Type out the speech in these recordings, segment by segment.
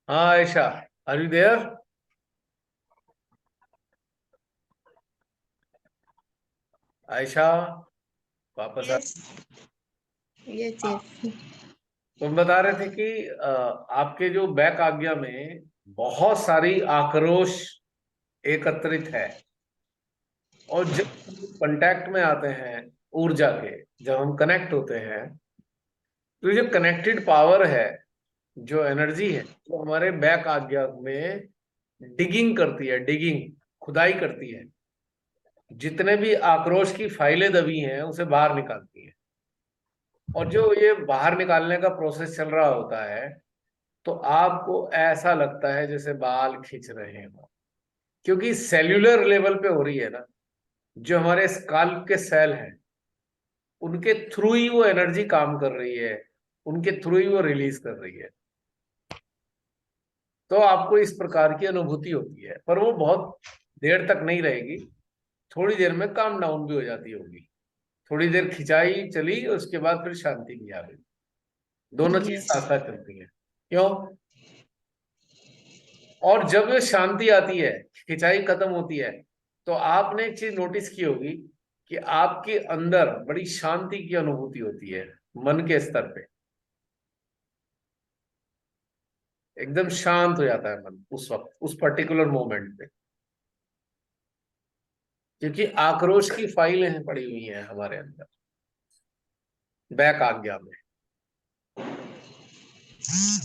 हाँ Ayesha, are you there? Ayesha, वापस आ। यस। यस हाँ, यस। तुम बता रहे थे कि आपके जो बैक आज्ञा में बहुत सारी आक्रोश एकत्रित है। और जब कांटेक्ट में आते हैं ऊर्जा के, जब हम कनेक्ट होते हैं, तो ये जो कनेक्टेड पावर है, जो एनर्जी है, वो हमारे बैक आज्ञा में डिगिंग करती है, डिगिंग, खुदाई करती है। जितने भी आक्रोश की फाइलें दबी हैं उसे बाहर निकालती है। और जो ये बाहर निकालने का प्रोसेस चल रहा होता है, तो आपको ऐसा लगता है जैसे बाल खींच रहे हो, क्योंकि सेल्यूलर लेवल पे हो रही है ना। जो हमारे स्काल्प के सेल हैं, उनके थ्रू ही वो एनर्जी काम कर रही है, उनके थ्रू ही वो रिलीज कर रही है। तो आपको इस प्रकार की अनुभूति होती है, पर वो बहुत देर तक नहीं रहेगी। थोड़ी देर में काम डाउन भी हो जाती होगी। थोड़ी देर खिंचाई चली, उसके बाद फिर शांति भी आ गई। दोनों चीज यस। साथ साथ चलती है। क्यों? और जब ये शांति आती है, खिंचाई खत्म होती है, तो आपने एक चीज नोटिस की होगी कि आपके अंदर बड़ी शांति की अनुभूति होती है। मन के स्तर पे एकदम शांत हो जाता है मन उस वक्त, उस पर्टिकुलर मोमेंट पे। क्योंकि आक्रोश की फाइलें पड़ी हुई हैं हमारे अंदर, बैक आज्ञा में।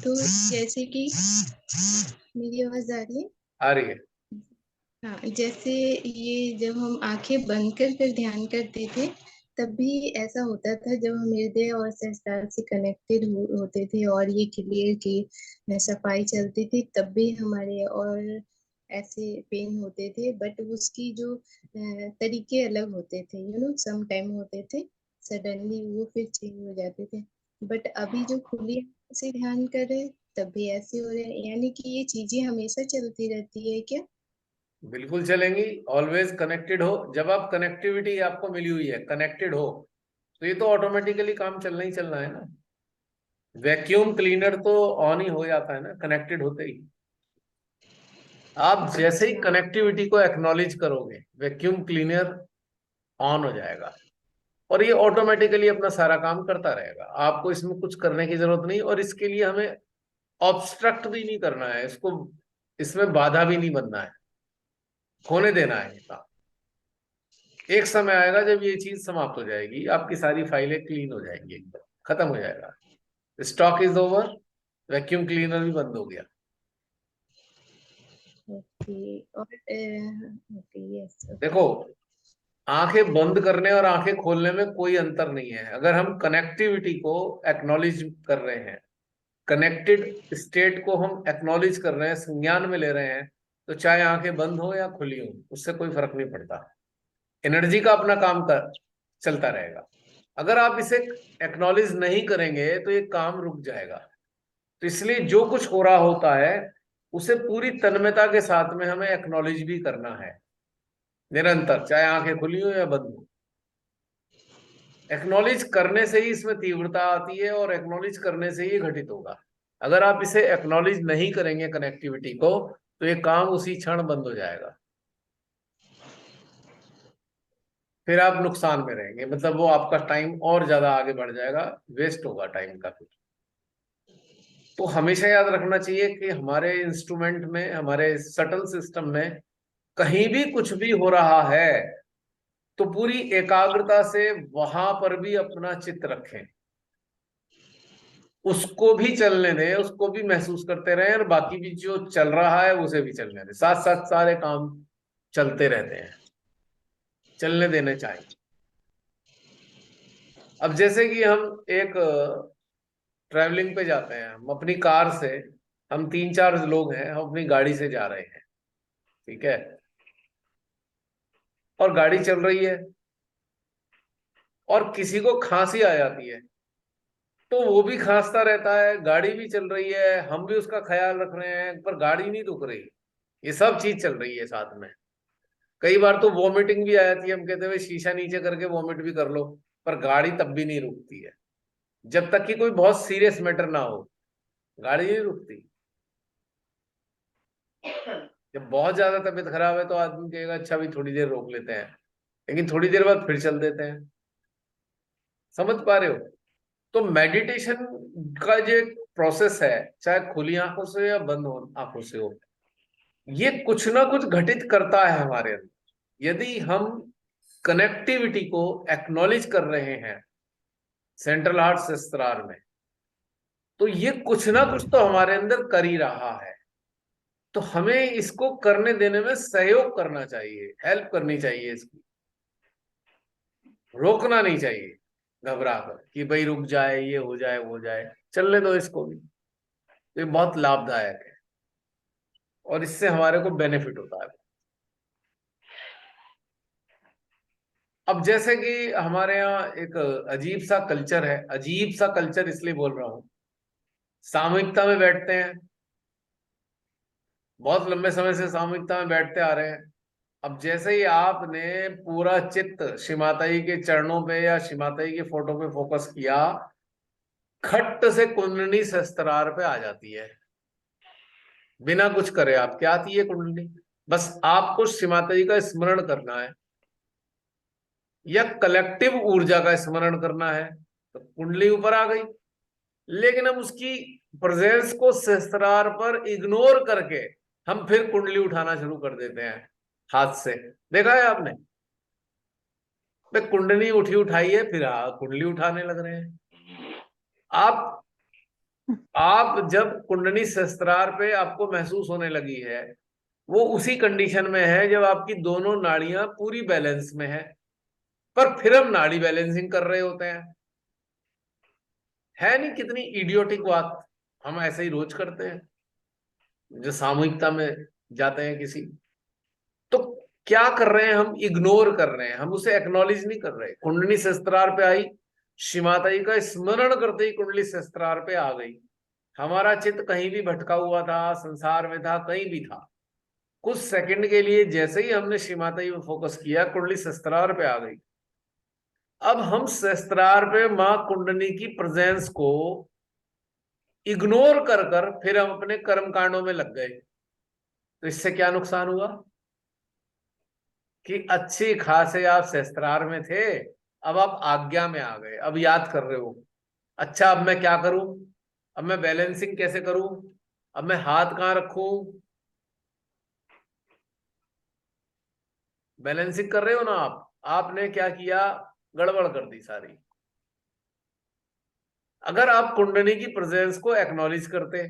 तो जैसे कि मेरी आवाज आ रही है। आ रही है? हाँ, जैसे ये जब हम आंखें बंद कर कर ध्यान करते थे, तब भी ऐसा होता था। जब हम हृदय और सहस्त्रार से कनेक्टेड होते थे और ये क्लियर की सफाई चलती थी, तब भी हमारे और ऐसे पेन होते थे। बट उसकी जो तरीके अलग होते थे, सम टाइम होते थे, सडनली वो फिर चेंज हो जाते थे। बट अभी जो खुली आंखों से ध्यान कर रहे हैं, तब भी ऐसे हो रहे हैं, यानी कि ये चीजें हमेशा चलती रहती है क्या? बिल्कुल चलेंगी। ऑलवेज कनेक्टेड हो। जब आप कनेक्टिविटी आपको मिली हुई है, कनेक्टेड हो, तो ये तो ऑटोमेटिकली काम चलना ही चलना है ना। वैक्यूम क्लीनर तो ऑन ही हो जाता है ना कनेक्टेड होते ही। आप जैसे ही अच्छा। कनेक्टिविटी को एक्नॉलेज करोगे, वैक्यूम क्लीनर ऑन हो जाएगा। और ये ऑटोमेटिकली अपना सारा काम करता रहेगा। आपको इसमें कुछ करने की जरूरत नहीं, और इसके लिए हमें ऑब्स्ट्रक्ट भी नहीं करना है इसको। इसमें बाधा भी नहीं बनना है, होने देना है ये काम। एक समय आएगा जब ये चीज समाप्त हो जाएगी, आपकी सारी फाइलें क्लीन हो जाएंगी, एकदम खत्म हो जाएगा। Stock is over. Vacuum cleaner भी बंद हो गया। ओके। और ओके। यस। ओके। देखो, आंखें बंद करने और आंखें खोलने में कोई अंतर नहीं है। अगर हम कनेक्टिविटी को एक्नॉलेज कर रहे हैं, कनेक्टेड स्टेट को हम एक्नॉलेज कर रहे हैं, संज्ञान में ले रहे हैं, तो चाहे आंखें बंद हो या खुली हो, उससे कोई फर्क नहीं पड़ता। एनर्जी का अपना काम कर चलता रहेगा। अगर आप इसे एक्नॉलेज नहीं करेंगे तो ये काम रुक जाएगा। तो इसलिए जो कुछ हो रहा होता है, उसे पूरी तन्मयता के साथ में हमें एक्नॉलेज भी करना है, निरंतर, चाहे आंखें खुली हो या बंद हो। एक्नॉलेज करने से ही इसमें तीव्रता आती है, और एक्नॉलेज करने से ही घटित होगा। अगर आप इसे एक्नॉलेज नहीं करेंगे कनेक्टिविटी को, तो ये काम उसी क्षण बंद हो जाएगा। फिर आप नुकसान में रहेंगे, मतलब वो आपका टाइम और ज्यादा आगे बढ़ जाएगा, वेस्ट होगा टाइम का कुछ। तो हमेशा याद रखना चाहिए कि हमारे इंस्ट्रूमेंट में, हमारे सटल सिस्टम में कहीं भी कुछ भी हो रहा है, तो पूरी एकाग्रता से वहां पर भी अपना चित्त रखें। उसको भी चलने दें, उसको भी महसूस करते रहें, और बाकी भी जो चल रहा है उसे भी चलने दें। साथ साथ सारे काम चलते रहते हैं, चलने देने चाहिए। अब जैसे कि हम एक ट्रैवलिंग पे जाते हैं, हम अपनी कार से, हम तीन चार लोग हैं, हम अपनी गाड़ी से जा रहे हैं, ठीक है, और गाड़ी चल रही है, और किसी को खांसी आ जाती है, तो वो भी खांसता रहता है, गाड़ी भी चल रही है, हम भी उसका ख्याल रख रहे हैं, पर गाड़ी नहीं रुक रही। ये सब चीज चल रही है साथ में। कई बार तो वॉमिटिंग भी आ जाती है, हम कहते हैं शीशा नीचे करके वॉमिट भी कर लो, पर गाड़ी तब भी नहीं रुकती है। जब तक कि कोई बहुत सीरियस मैटर ना हो, गाड़ी नहीं रुकती। जब बहुत ज्यादा तबीयत खराब है तो आदमी कहेगा अच्छा भी थोड़ी देर रोक लेते हैं, लेकिन थोड़ी देर बाद फिर चल देते हैं। समझ पा रहे हो? तो मेडिटेशन का जो प्रोसेस है, चाहे खुली आंखों से या बंद आंखों से हो, ये कुछ ना कुछ घटित करता है हमारे अंदर। यदि हम कनेक्टिविटी को एक्नॉलेज कर रहे हैं सेंट्रल हार्ट सहस्त्रार में, तो ये कुछ ना कुछ तो हमारे अंदर कर ही रहा है। तो हमें इसको करने देने में सहयोग करना चाहिए, हेल्प करनी चाहिए, इसकी रोकना नहीं चाहिए घबरा कर कि भाई रुक जाए, ये हो जाए, वो हो जाए। चलने दो इसको भी। तो ये बहुत लाभदायक है और इससे हमारे को बेनिफिट होता है। अब जैसे कि हमारे यहाँ एक अजीब सा कल्चर है, अजीब सा कल्चर इसलिए बोल रहा हूं, सामूहिकता में बैठते हैं, बहुत लंबे समय से सामूहिकता में बैठते आ रहे हैं। अब जैसे ही आपने पूरा चित्त श्रीमाता जी के चरणों पे या श्रीमाता जी के फोटो पे फोकस किया, खट्ट से कुंडली सहस्त्रार पे आ जाती है। बिना कुछ करे आप, क्या आती है कुंडली? बस आपको श्रीमाता जी का स्मरण करना है या कलेक्टिव ऊर्जा का स्मरण करना है, तो कुंडली ऊपर आ गई। लेकिन हम उसकी प्रेजेंस को सहस्त्रार पर इग्नोर करके हम फिर कुंडली उठाना शुरू कर देते हैं हाथ से। देखा है आपने? भाई कुंडली उठी उठाई है, फिर कुंडली उठाने लग रहे हैं आप। आप जब कुंडली सहस्त्रार पे आपको महसूस होने लगी है, वो उसी कंडीशन में है जब आपकी दोनों नाड़ियां पूरी बैलेंस में है। पर फिर हम नाड़ी बैलेंसिंग कर रहे होते हैं। है नहीं कितनी इडियोटिक बात? हम ऐसे ही रोज करते हैं जो सामूहिकता में जाते हैं किसी। तो क्या कर रहे हैं हम? इग्नोर कर रहे हैं, हम उसे एक्नॉलेज नहीं कर रहे। कुंडली सहस्त्रार पे आई, श्री माता जी का स्मरण करते ही कुंडली सहस्त्रार पे आ गई। हमारा चित्त कहीं भी भटका हुआ था, संसार में था, कहीं भी था, कुछ सेकंड के लिए जैसे ही हमने श्री माता जी पे फोकस किया, कुंडली सहस्त्रार पे आ गई। अब हम सहस्त्रार पे मां कुंडली की प्रेजेंस को इग्नोर कर कर फिर हम अपने कर्म कांडों में लग गए। तो इससे क्या नुकसान हुआ कि अच्छी खासे आप सहस्त्रार में थे, अब आप आज्ञा में आ गए, अब याद कर रहे हो अच्छा अब मैं क्या करूं, अब मैं बैलेंसिंग कैसे करूं, अब मैं हाथ कहां रखूं। बैलेंसिंग कर रहे हो ना आप? आपने क्या किया? गड़बड़ कर दी सारी। अगर आप कुंडली की प्रेजेंस को एक्नॉलेज करते,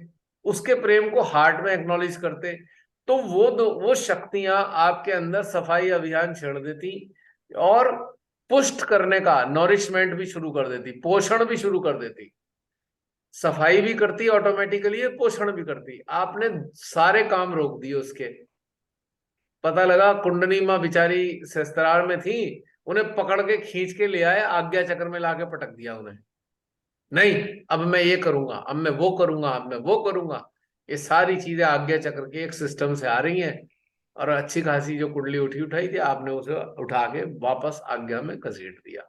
उसके प्रेम को हार्ट में एक्नॉलेज करते, तो वो शक्तियां आपके अंदर सफाई अभियान छेड़ देती और पुष्ट करने का नॉरिशमेंट भी शुरू कर देती, पोषण भी शुरू कर देती। सफाई भी करती ऑटोमेटिकली, पोषण भी करती। आपने सारे काम रोक दिए उसके। पता लगा कुंडली माँ बेचारी शस्त्रार में थी, उन्हें पकड़ के खींच के ले आए, आज्ञा चक्र में लाके पटक दिया उन्हें। नहीं, अब मैं ये करूंगा, अब मैं वो करूंगा, अब मैं वो करूंगा। ये सारी चीजें आज्ञा चक्र के एक सिस्टम से आ रही हैं। और अच्छी खासी जो कुंडली उठी उठाई थी, आपने उसे उठा के वापस आज्ञा में घसीट दिया।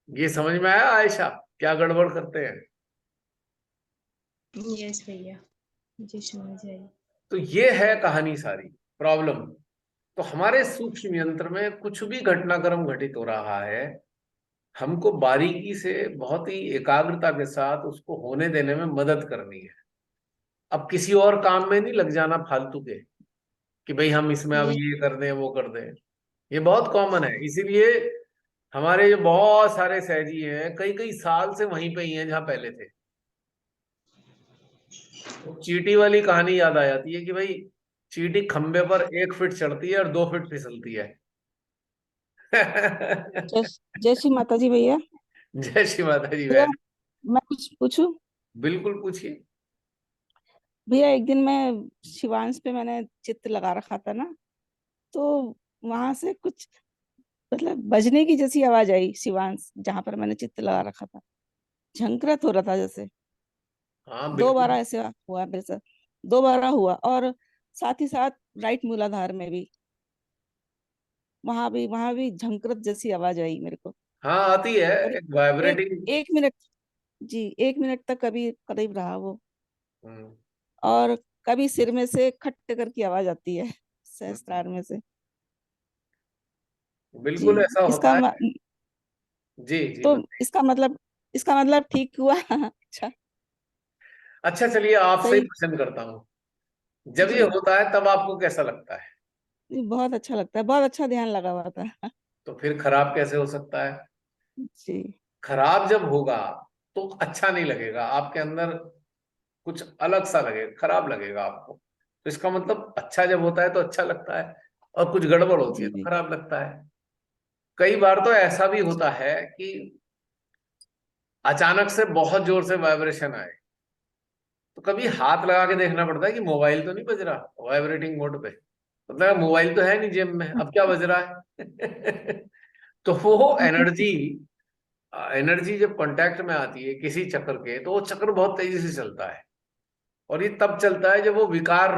ये समझ में आया आयशा, क्या गड़बड़ करते हैं? यस भैया, मुझे समझ आई। तो ये है कहानी सारी, प्रॉब्लम। तो हमारे सूक्ष्म यंत्र में कुछ भी घटनाक्रम घटित हो रहा है, हमको बारीकी से बहुत ही एकाग्रता के साथ उसको होने देने में मदद करनी है। अब किसी और काम में नहीं लग जाना फालतू के कि भाई हम इसमें अब ये ये कर दें, वो कर दें। ये बहुत कॉमन है। इसीलिए हमारे जो बहुत सारे सहजी हैं, कई कई साल से वहीं पे ही हैं जहां पहले थे। तो चींटी वाली कहानी याद आ जाती है कि भाई चींटी खंबे पर 1 फीट चढ़ती है और 2 फीट फिसलती है। जय जय श्री माता जी भैया। जय श्री माता जी भैया बहन। मैं कुछ पूछूं? बिल्कुल पूछिए। भैया एक दिन मैं शिवांश पे मैंने चित्र लगा रखा था ना, तो वहां से कुछ मतलब बजने की जैसी आवाज आई। शिवांश जहां पर मैंने चित्र लगा रखा था, झंकृत हो रहा था जैसे। हाँ दो बार बिल्कुल। ऐसे हुआ मेरे साथ, दो बार हुआ। और साथ ही साथ राइट मूलाधार में भी, वहां भी झंकृत जैसी आवाज आई मेरे को। हाँ आती है, और एक एक वाइब्रेटिंग। एक मिनट, जी 1 मिनट तक कभी करीब रहा वो। और कभी सिर में से खट कर की आवाज आती है सहस्त्रार में से। जी। बिल्कुल ऐसा होता इसका है। म- जी जी तो बताइए। इसका मतलब ठीक हुआ। अच्छा। अच्छा चलिए आपसे ही सही। क्वेश्चन करता हूँ, जब ये जी। होता है तब आपको कैसा लगता है? जी, बहुत अच्छा लगता है, बहुत अच्छा ध्यान लगा हुआ था। तो फिर खराब कैसे हो सकता है? जी। खराब जब होगा तो अच्छा नहीं लगेगा, आपके अंदर कुछ अलग सा लगेगा, खराब लगेगा आपको। तो इसका मतलब अच्छा जब होता है तो अच्छा लगता है, और कुछ गड़बड़ होती है जी। तो जी। खराब लगता है। कई बार तो ऐसा भी होता है कि अचानक से बहुत जोर से वाइब्रेशन आए, तो कभी हाथ लगा के देखना पड़ता है कि मोबाइल तो नहीं बज रहा वाइब्रेटिंग मोड पे, मतलब मोबाइल तो है नहीं जेब में, अब क्या बज रहा है? तो वो एनर्जी, एनर्जी जब कांटेक्ट में आती है किसी चक्र के, तो वो चक्र बहुत तेजी से चलता है। और ये तब चलता है जब वो विकार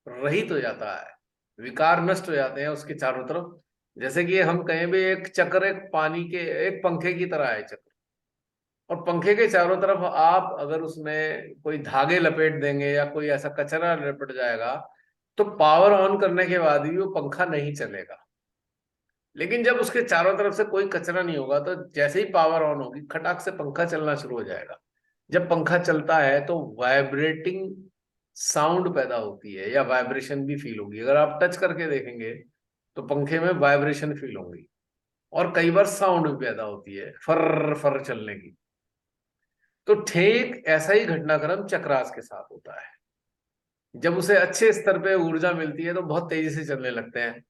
रहित हो जाता है, विकार नष्ट हो जाते हैं उसके चारों तरफ। जैसे कि हम कहें भी एक चक्र, एक पानी के, एक पंखे की तरह है चक्र। और पंखे के चारों तरफ आप अगर उसमें कोई धागे लपेट देंगे या कोई ऐसा कचरा लपेट जाएगा, तो पावर ऑन करने के बाद भी वो पंखा नहीं चलेगा। लेकिन जब उसके चारों तरफ से कोई कचरा नहीं होगा, तो जैसे ही पावर ऑन होगी खटाक से पंखा चलना शुरू हो जाएगा। जब पंखा चलता है तो वाइब्रेटिंग साउंड पैदा होती है, या वाइब्रेशन भी फील होगी। अगर आप टच करके देखेंगे तो पंखे में वाइब्रेशन फील होगी, और कई बार साउंड भी पैदा होती है फर फर चलने की। तो ठीक ऐसा ही घटनाक्रम चक्रास के साथ होता है। जब उसे अच्छे स्तर पे ऊर्जा मिलती है तो बहुत तेजी से चलने लगते हैं।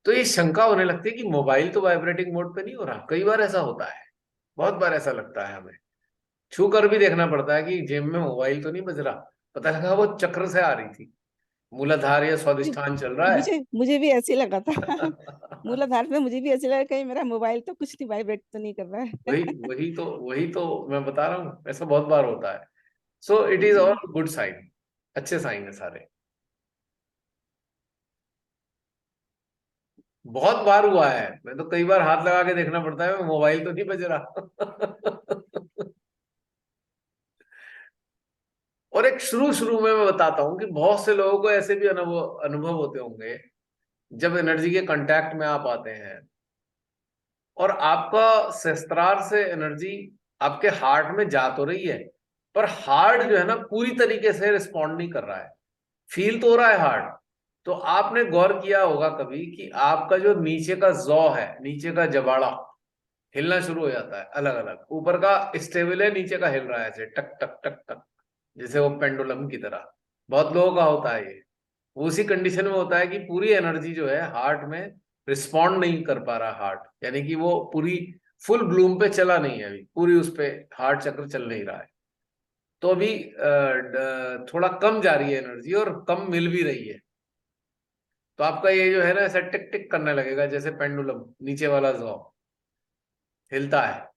तो ये शंका होने लगती है कि मोबाइल तो वाइब्रेटिंग मोड पे नहीं हो रहा। कई बार ऐसा होता है, बहुत बार ऐसा लगता है हमें, छू कर भी देखना पड़ता है कि जेब में मोबाइल तो नहीं बज रहा। पता लगा वो चक्र से आ रही थी, मूलाधार या जी, स्वादिष्ठान चल रहा है। मुझे मुझे भी ऐसे ही लगा था। मूलाधार में मुझे भी ऐसे लगा कहीं मेरा मोबाइल तो कुछ नहीं वाइब्रेट तो नहीं कर रहा है। वही तो मैं बता रहा हूँ, ऐसा बहुत बार होता है। So it is all G. Good sign, अच्छे साइन है सारे। बहुत बार हुआ है, मैं तो कई बार हाथ लगा के देखना पड़ता है मोबाइल तो नहीं बज रहा। और एक शुरू शुरू में मैं बताता हूँ कि बहुत से लोगों को ऐसे भी अनुभव अनुभव होते होंगे, जब एनर्जी के कांटेक्ट में आप आते हैं और आपका सहस्त्रार से एनर्जी आपके हार्ट में जा तो रही है, पर हार्ट जो है ना पूरी तरीके से रिस्पॉन्ड नहीं कर रहा है। फील तो हो रहा है हार्ट। तो आपने गौर किया होगा कभी कि आपका जो नीचे का जौ है, नीचे का जबाड़ा हिलना शुरू हो जाता है अलग अलग। ऊपर का स्टेबल है, नीचे का हिल रहा है ऐसे टक टक टक टक, जैसे वो पेंडुलम की तरह। बहुत लोगों का होता है ये। वो उसी कंडीशन में होता है कि पूरी एनर्जी जो है हार्ट में रिस्पॉन्ड नहीं कर पा रहा हार्ट, यानी कि वो पूरी फुल ब्लूम पे चला नहीं है, अभी पूरी उस पे हार्ट चक्र चल नहीं रहा है। तो अभी थोड़ा कम जा रही है एनर्जी, और कम मिल भी रही है। तो आपका ये जो है ना ऐसा टिक टिक करने लगेगा, जैसे पेंडुलम नीचे वाला जॉ हिलता है।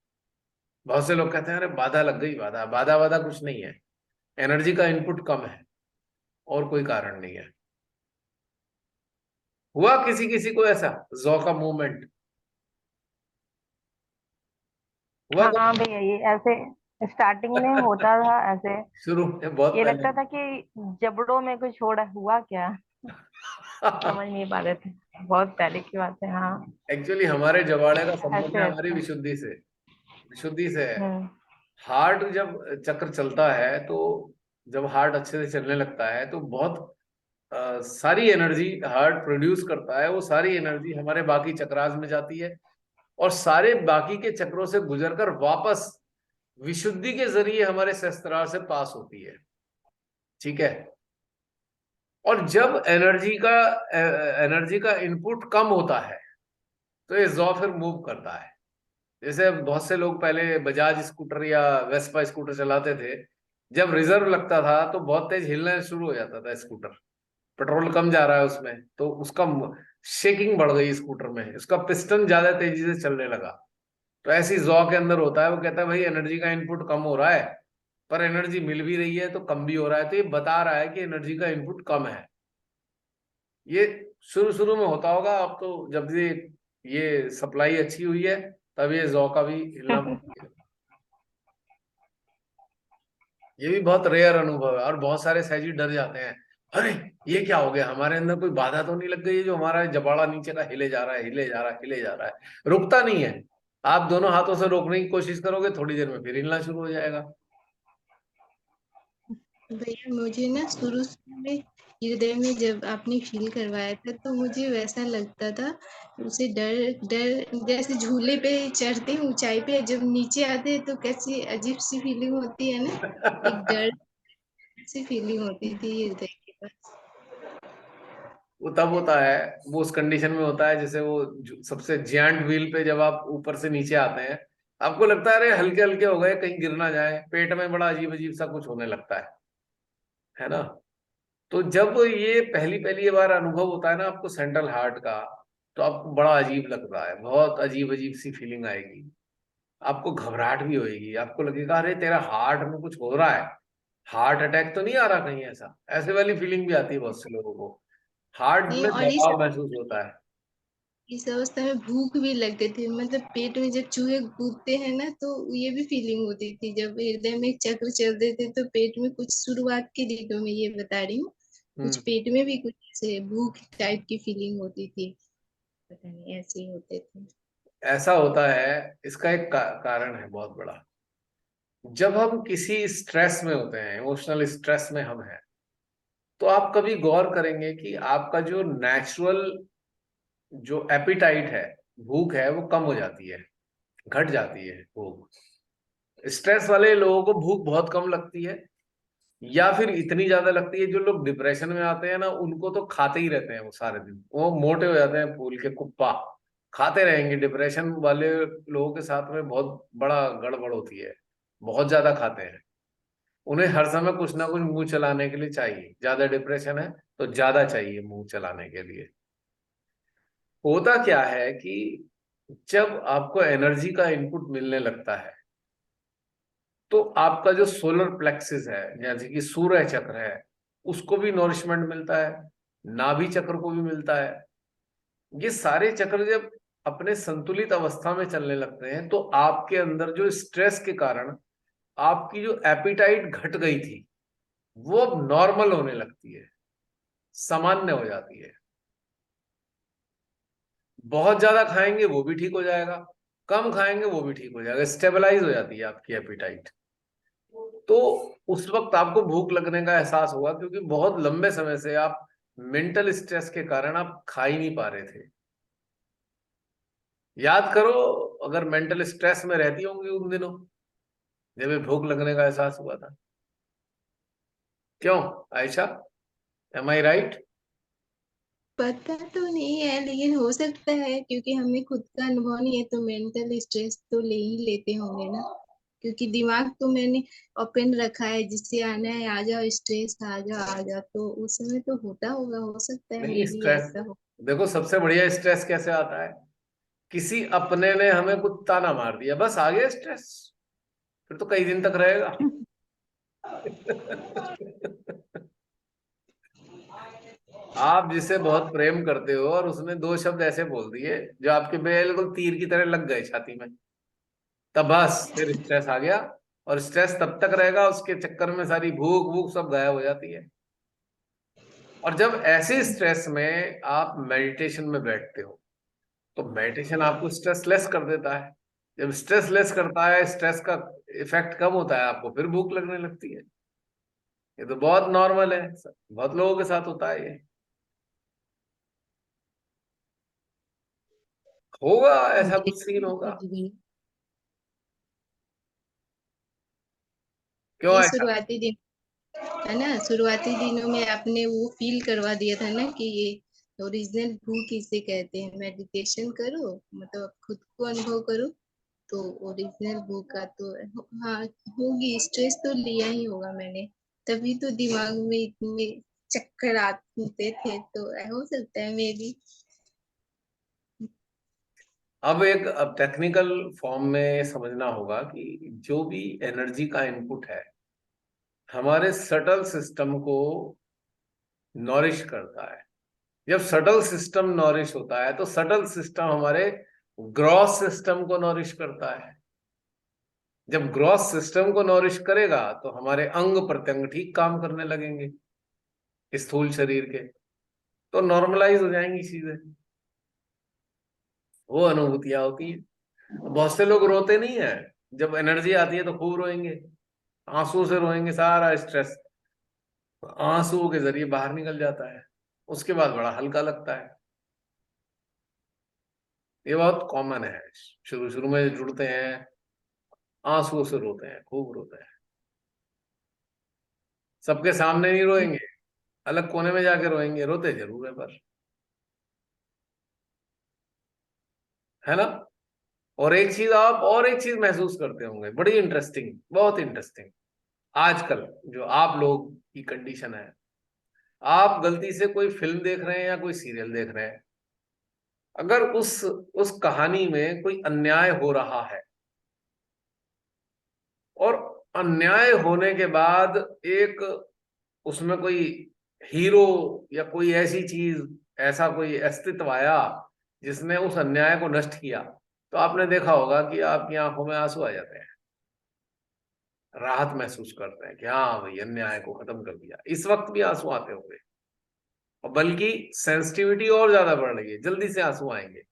बहुत से लोग कहते हैं अरे बाधा लग गई, बाधा बाधा बाधा कुछ नहीं है, एनर्जी का इनपुट कम है, और कोई कारण नहीं है। हुआ किसी किसी को ऐसा जॉ का मूवमेंट हुआ हाँ भैया, ये ऐसे स्टार्टिंग में होता था ऐसे। शुरू में बहुत ये पहले। लगता था कि जबड़ों में कुछ हो रहा, हुआ क्या, समझ नहीं पा रहे थे। बहुत पहले की बात है। हाँ, एक्चुअली हमारे जबाड़े का संबंध ऐसे है हमारी रहता है। विशुद्धि से है। हम्म। हार्ट जब चक्र चलता है तो, जब हार्ट अच्छे से चलने लगता है तो बहुत सारी एनर्जी हार्ट प्रोड्यूस करता है। वो सारी एनर्जी हमारे बाकी चक्रास में जाती है, और सारे बाकी के चक्रों से गुजरकर वापस विशुद्धि के जरिए हमारे सहस्त्रार से पास होती है। ठीक है। और जब एनर्जी का इनपुट कम होता है तो ये जॉ फिर मूव करता है। जैसे बहुत से लोग पहले बजाज स्कूटर या वेस्पा स्कूटर चलाते थे, जब रिजर्व लगता था तो बहुत तेज हिलना शुरू हो जाता था स्कूटर। पेट्रोल कम जा रहा है उसमें, तो उसका शेकिंग बढ़ गई स्कूटर में, उसका पिस्टन ज्यादा तेजी से चलने लगा। तो ऐसी जॉ के अंदर होता है, वो कहता है भाई एनर्जी का इनपुट कम हो रहा है, पर एनर्जी मिल भी रही है तो कम भी हो रहा है। तो ये बता रहा है कि एनर्जी का इनपुट कम है। ये शुरू शुरू में होता होगा, अब तो जब से ये सप्लाई अच्छी हुई है तब ये जौ का भी हिलना बंद किया। ये भी बहुत रेयर अनुभव है, और बहुत सारे सहजी डर जाते हैं, अरे ये क्या हो गया, हमारे अंदर कोई बाधा तो नहीं लग गई है जो हमारा जबाड़ा नीचे का हिले जा रहा है, हिले जा रहा है, हिले जा रहा है, रुकता नहीं है। आप दोनों हाथों से रोकने की कोशिश करोगे, थोड़ी देर में फिर हिलना शुरू हो जाएगा। भैया मुझे ना शुरू शुरू में हृदय में जब आपने फील करवाया था तो मुझे वैसा लगता था, उसे डर डर जैसे झूले पे चढ़ते हैं ऊंचाई पे, जब नीचे आते हैं तो कैसी अजीब सी फीलिंग होती है ना, एक डर सी फीलिंग होती थी हृदय के पास। वो तब होता है, वो उस कंडीशन में होता है जैसे वो सबसे जियांट व्हील पे जब आप ऊपर से नीचे आते हैं, आपको लगता है अरे हल्के हल्के हो गए, कहीं गिर ना जाए, पेट में बड़ा अजीब अजीब सा कुछ होने लगता है ना। तो जब ये पहली पहली बार अनुभव होता है ना आपको सेंट्रल हार्ट का, तो आपको बड़ा अजीब लगता है, बहुत अजीब अजीब सी फीलिंग आएगी, आपको घबराहट भी होएगी, आपको लगेगा अरे तेरा हार्ट में कुछ हो रहा है, हार्ट अटैक तो नहीं आ रहा कहीं, ऐसा ऐसे वाली फीलिंग भी आती है बहुत से लोगों को, हार्ट नहीं, में और दबाव महसूस होता है। इस अवस्था में भूख भी लगती थी, मतलब पेट में जब चूहे कूदते हैं ना तो ये भी फीलिंग होती थी, जब हृदय में चक्र चलते थे तो पेट में कुछ, शुरुआत के दिनों में ये बता रही हूँ, कुछ हम्म। पेट में भी कुछ ऐसे भूख टाइप की फीलिंग होती थी, पता नहीं ऐसे ही होते थे। ऐसा होता है, इसका एक कारण है बहुत बड़ा। जब हम किसी स्ट्रेस में होते हैं, इमोशनल स्ट्रेस में हम हैं, तो आप कभी गौर करेंगे कि आपका जो नेचुरल जो एपिटाइट है, भूख है, वो कम हो जाती है, घट जाती है भूख। स्ट्रेस वाले लोगों को भूख बहुत कम लगती है, या फिर इतनी ज्यादा लगती है, जो लोग डिप्रेशन में आते हैं ना, उनको तो खाते ही रहते हैं वो सारे दिन, वो मोटे हो जाते हैं फूल के कुप्पा, खाते रहेंगे। डिप्रेशन वाले लोगों के साथ में बहुत बड़ा गड़बड़ होती है, बहुत ज्यादा खाते हैं, उन्हें हर समय कुछ ना कुछ मुंह चलाने के लिए चाहिए, ज्यादा डिप्रेशन है तो ज्यादा चाहिए मुंह चलाने के लिए। होता क्या है कि जब आपको एनर्जी का इनपुट मिलने लगता है, तो आपका जो सोलर प्लेक्सिस है, जैसे कि सूर्य चक्र है, उसको भी नॉरिशमेंट मिलता है, नाभि चक्र को भी मिलता है। ये सारे चक्र जब अपने संतुलित अवस्था में चलने लगते हैं, तो आपके अंदर जो स्ट्रेस के कारण आपकी जो एपिटाइट घट गई थी, वो अब नॉर्मल होने लगती है, सामान्य हो जाती है। बहुत ज्यादा खाएंगे वो भी ठीक हो जाएगा, कम खाएंगे वो भी ठीक हो जाएगा, स्टेबलाइज हो जाती है आपकी एपिटाइट। तो उस वक्त आपको भूख लगने का एहसास होगा, क्योंकि बहुत लंबे समय से आप मेंटल स्ट्रेस के कारण आप खा ही नहीं पा रहे थे। याद करो, अगर मेंटल स्ट्रेस में रहती होंगी उन दिनों जब ये भूख लगने का एहसास हुआ था। क्यों आयशा, एम आई राइट? पता तो नहीं है, लेकिन हो सकता है क्योंकि हमें खुद का अनुभव नहीं है, तो मेंटल स्ट्रेस तो ले ही लेते होंगे ना, क्योंकि दिमाग तो मैंने ओपन रखा है, जिससे आना है आ जाओ, स्ट्रेस आ जाओ आ जाओ, तो उस समय तो होता होगा, हो सकता है नहीं, मे भी स्ट्रेस, ऐसा हो। देखो सबसे बढ़िया स्ट्रेस कैसे आता है, किसी अपने ने हमें कुछ ताना मार दिया, बस आ गया स्ट्रेस, फिर तो कई दिन तक रहेगा। आप जिसे बहुत प्रेम करते हो और उसने दो शब्द ऐसे बोल दिए जो आपके बिल्कुल तीर की तरह लग गए छाती में, तब बस फिर स्ट्रेस आ गया। और स्ट्रेस तब तक रहेगा, उसके चक्कर में सारी भूख भूख सब गायब हो जाती है। और जब ऐसे स्ट्रेस में आप मेडिटेशन में बैठते हो, तो मेडिटेशन आपको स्ट्रेस लेस कर देता है। जब स्ट्रेस लेस करता है, स्ट्रेस का इफेक्ट कम होता है, आपको फिर भूख लगने लगती है। ये तो बहुत नॉर्मल है, बहुत लोगों के साथ होता है ये। होगा ऐसा जी, कुछ सीन होगा। समझ गई। क्यों ये ऐसा? शुरुआती दिन है ना, शुरुआती दिनों में आपने वो फील करवा दिया था ना कि ये ओरिजिनल भूख इसे कहते हैं, मेडिटेशन करो, मतलब खुद को अनुभव करो, तो ओरिजिनल भूख का तो हाँ होगी, स्ट्रेस तो लिया ही होगा मैंने, तभी तो दिमाग में इतने चक्कर आते थे, तो हो सकता है मे भी। अब एक अब टेक्निकल फॉर्म में समझना होगा कि जो भी एनर्जी का इनपुट है, हमारे सटल सिस्टम को नॉरिश करता है। जब सटल सिस्टम नॉरिश होता है, तो सटल सिस्टम हमारे ग्रॉस सिस्टम को नॉरिश करता है। जब ग्रॉस सिस्टम को नॉरिश करेगा तो हमारे अंग प्रत्यंग ठीक काम करने लगेंगे स्थूल शरीर के, तो नॉर्मलाइज हो जाएंगी चीजें। वो अनुभूतियां होती है। बहुत से लोग रोते नहीं है, जब एनर्जी आती है तो खूब रोएंगे, आंसू से रोएंगे, सारा स्ट्रेस आंसुओं के जरिए बाहर निकल जाता है, उसके बाद बड़ा हल्का लगता है। ये बहुत कॉमन है। शुरू शुरू में जुड़ते हैं, आंसुओं से रोते हैं, खूब रोते हैं। सबके सामने नहीं रोएंगे, अलग कोने में जाके रोएंगे, रोते जरूर है पर, है ना। और एक चीज आप और एक चीज महसूस करते होंगे, बड़ी इंटरेस्टिंग, बहुत इंटरेस्टिंग। आजकल जो आप लोग की कंडीशन है, आप गलती से कोई फिल्म देख रहे हैं या कोई सीरियल देख रहे हैं, अगर उस कहानी में कोई अन्याय हो रहा है, और अन्याय होने के बाद एक उसमें कोई हीरो या कोई ऐसी चीज, ऐसा कोई अस्तित्व आया जिसने उस अन्याय को नष्ट किया, तो आपने देखा होगा कि आपकी आंखों में आंसू आ जाते हैं, राहत महसूस करते हैं कि हाँ भाई अन्याय को खत्म कर दिया। इस वक्त भी आंसू आते होंगे, और बल्कि सेंसिटिविटी और ज्यादा बढ़ रही है, जल्दी से आंसू आएंगे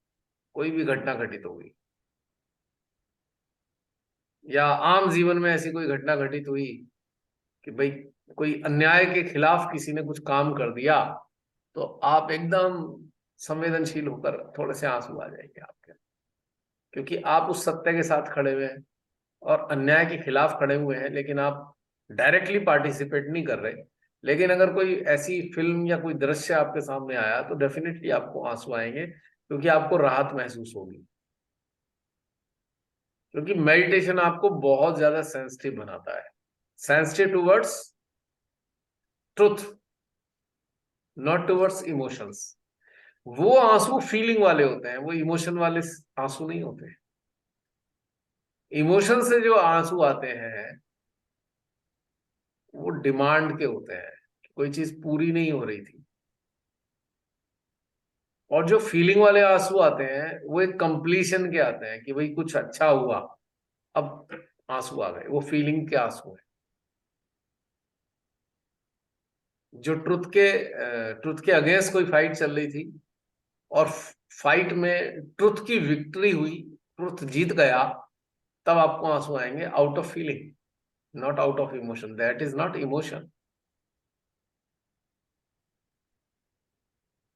कोई भी घटना घटित होगी, या आम जीवन में ऐसी कोई घटना घटित हुई कि भाई कोई अन्याय के खिलाफ किसी ने कुछ काम कर दिया, तो आप एकदम संवेदनशील होकर थोड़े से आंसू आ जाएंगे आपके, क्योंकि आप उस सत्य के साथ खड़े हुए हैं और अन्याय के खिलाफ खड़े हुए हैं, लेकिन आप डायरेक्टली पार्टिसिपेट नहीं कर रहे। लेकिन अगर कोई ऐसी फिल्म या कोई दृश्य आपके सामने आया तो डेफिनेटली आपको आंसू आएंगे, क्योंकि आपको राहत महसूस होगी। क्योंकि मेडिटेशन आपको बहुत ज्यादा सेंसिटिव बनाता है, sensitive towards truth, not towards emotions. वो आंसू फीलिंग वाले होते हैं, वो इमोशन वाले आंसू नहीं होते। इमोशन से जो आंसू आते हैं वो डिमांड के होते हैं, कोई चीज पूरी नहीं हो रही थी। और जो फीलिंग वाले आंसू आते हैं वो एक कंप्लीशन के आते हैं कि भाई कुछ अच्छा हुआ, अब आंसू आ गए, वो फीलिंग के आंसू हैं। जो ट्रुथ के अगेंस्ट कोई फाइट चल रही थी, और फाइट में ट्रुथ की विक्ट्री हुई, ट्रुथ जीत गया, तब आपको आंसू आएंगे, out of feeling, not out of emotion. That is not emotion.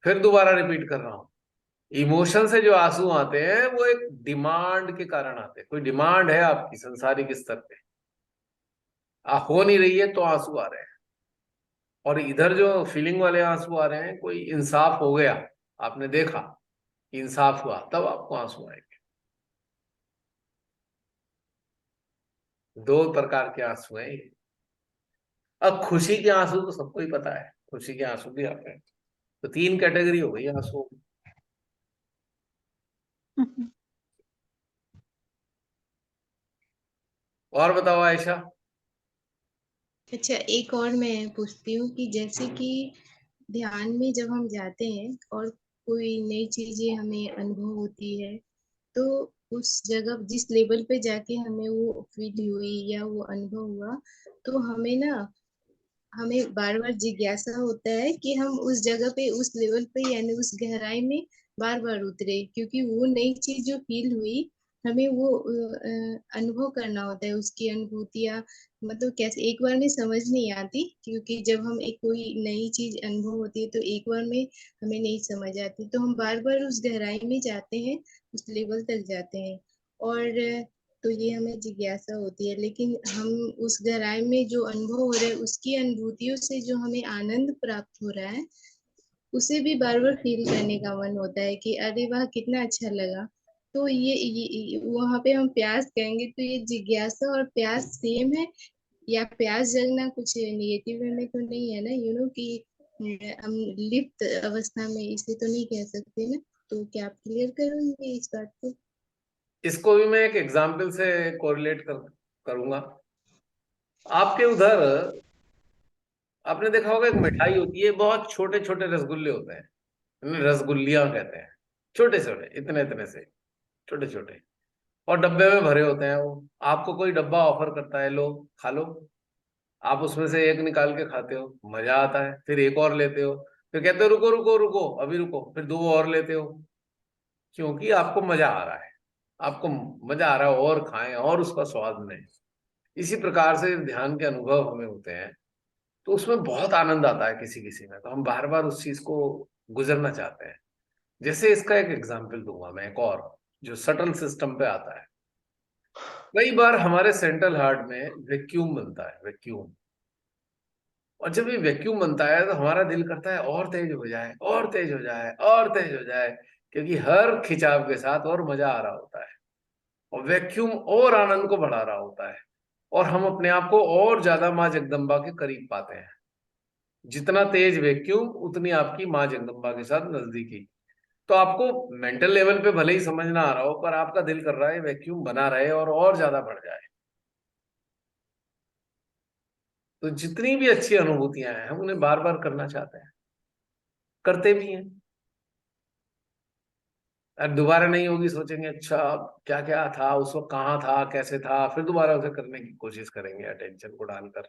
फिर दोबारा रिपीट कर रहा हूं, इमोशन से जो आंसू आते हैं वो एक डिमांड के कारण आते हैं। कोई डिमांड है आपकी संसारिक स्तर पे, हो नहीं रही है तो आंसू आ रहे हैं। और इधर जो फीलिंग वाले आंसू आ रहे हैं, कोई इंसाफ हो गया, आपने देखा इंसाफ हुआ, तब आपको आंसू आएंगे। दो प्रकार के आंसू हैं ये। अब खुशी के आंसू तो सबको ही पता है, खुशी के आंसू भी आते हैं। तो तीन कैटेगरी हो गई आंसू। और बताओ आयशा। अच्छा, एक और मैं पूछती हूँ कि जैसे कि ध्यान में जब हम जाते हैं और कोई नई चीजें हमें अनुभव होती है, तो उस जगह जिस लेवल पे जाके हमें वो फील हुई या वो अनुभव हुआ, तो हमें बार बार जिज्ञासा होता है कि हम उस जगह पे, उस लेवल पे, यानी उस गहराई में बार बार उतरे, क्योंकि वो नई चीज जो फील हुई, हमें वो अनुभव करना होता है, उसकी अनुभूतियां। मतलब कैसे, एक बार में समझ नहीं आती, क्योंकि जब हम एक कोई नई चीज अनुभव होती है तो एक बार में हमें नहीं समझ आती, तो हम बार बार उस गहराई में जाते हैं, उस लेवल तक जाते हैं। और तो ये हमें जिज्ञासा होती है, लेकिन हम उस गहराई में जो अनुभव हो रहा है, उसकी अनुभूतियों से जो हमें आनंद प्राप्त हो रहा है, उसे भी बार बार फील करने का मन होता है कि अरे वाह कितना अच्छा लगा। तो ये वहां पे हम प्यास कहेंगे, तो ये जिज्ञासा और प्यास सेम है, या प्यास जगना कुछ निगेटिव वे में तो नहीं है ना, कि हम लिप्त अवस्था में इसे तो नहीं कह सकते ना। तो क्या आप क्लियर करोगे इस बात को? इसको भी मैं एक एग्जाम्पल से कोरिलेट करूंगा। आपके उधर आपने देखा होगा एक मिठाई होती है, बहुत छोटे छोटे रसगुल्ले होते हैं, इन्हें रसगुल्लियां कहते हैं। छोटे छोटे, इतने इतने से छोटे छोटे। और डब्बे में भरे होते हैं वो। आपको कोई डब्बा ऑफर करता है, लो खा लो, आप उसमें से एक निकाल के खाते हो, मजा आता है, फिर एक और लेते हो, फिर कहते हो रुको रुको रुको अभी रुको, फिर दो और लेते हो, क्योंकि आपको मजा आ रहा है, आपको मजा आ रहा है और खाएं और उसका स्वाद लें। इसी प्रकार से ध्यान के अनुभव हमें होते हैं, तो उसमें बहुत आनंद आता है किसी किसी में, तो हम बार बार उस चीज को गुजरना चाहते हैं। जैसे इसका एक एग्जाम्पल दूंगा मैं, एक और जो सटल सिस्टम पे आता है। कई बार हमारे सेंट्रल हार्ट में वैक्यूम बनता है, वैक्यूम। और जब ये वैक्यूम बनता है तो हमारा दिल करता है और तेज हो जाए, और तेज हो जाए, और तेज हो जाए, क्योंकि हर खिंचाव के साथ और मजा आ रहा होता है, और वैक्यूम और आनंद को बढ़ा रहा होता है, और हम अपने आप को और ज्यादा माँ जगदम्बा के करीब पाते हैं। जितना तेज वैक्यूम उतनी आपकी माँ जगदम्बा के साथ नजदीकी। तो आपको मेंटल लेवल पे भले ही समझ ना आ रहा हो, पर आपका दिल कर रहा है वैक्यूम बना रहे और ज्यादा बढ़ जाए। तो जितनी भी अच्छी अनुभूतियां हैं हम उन्हें बार बार करना चाहते हैं, करते भी हैं। अब दोबारा नहीं होगी, सोचेंगे अच्छा क्या क्या था उस वक्त, कहाँ था, कैसे था, फिर दोबारा उसे करने की कोशिश करेंगे अटेंशन को डालकर,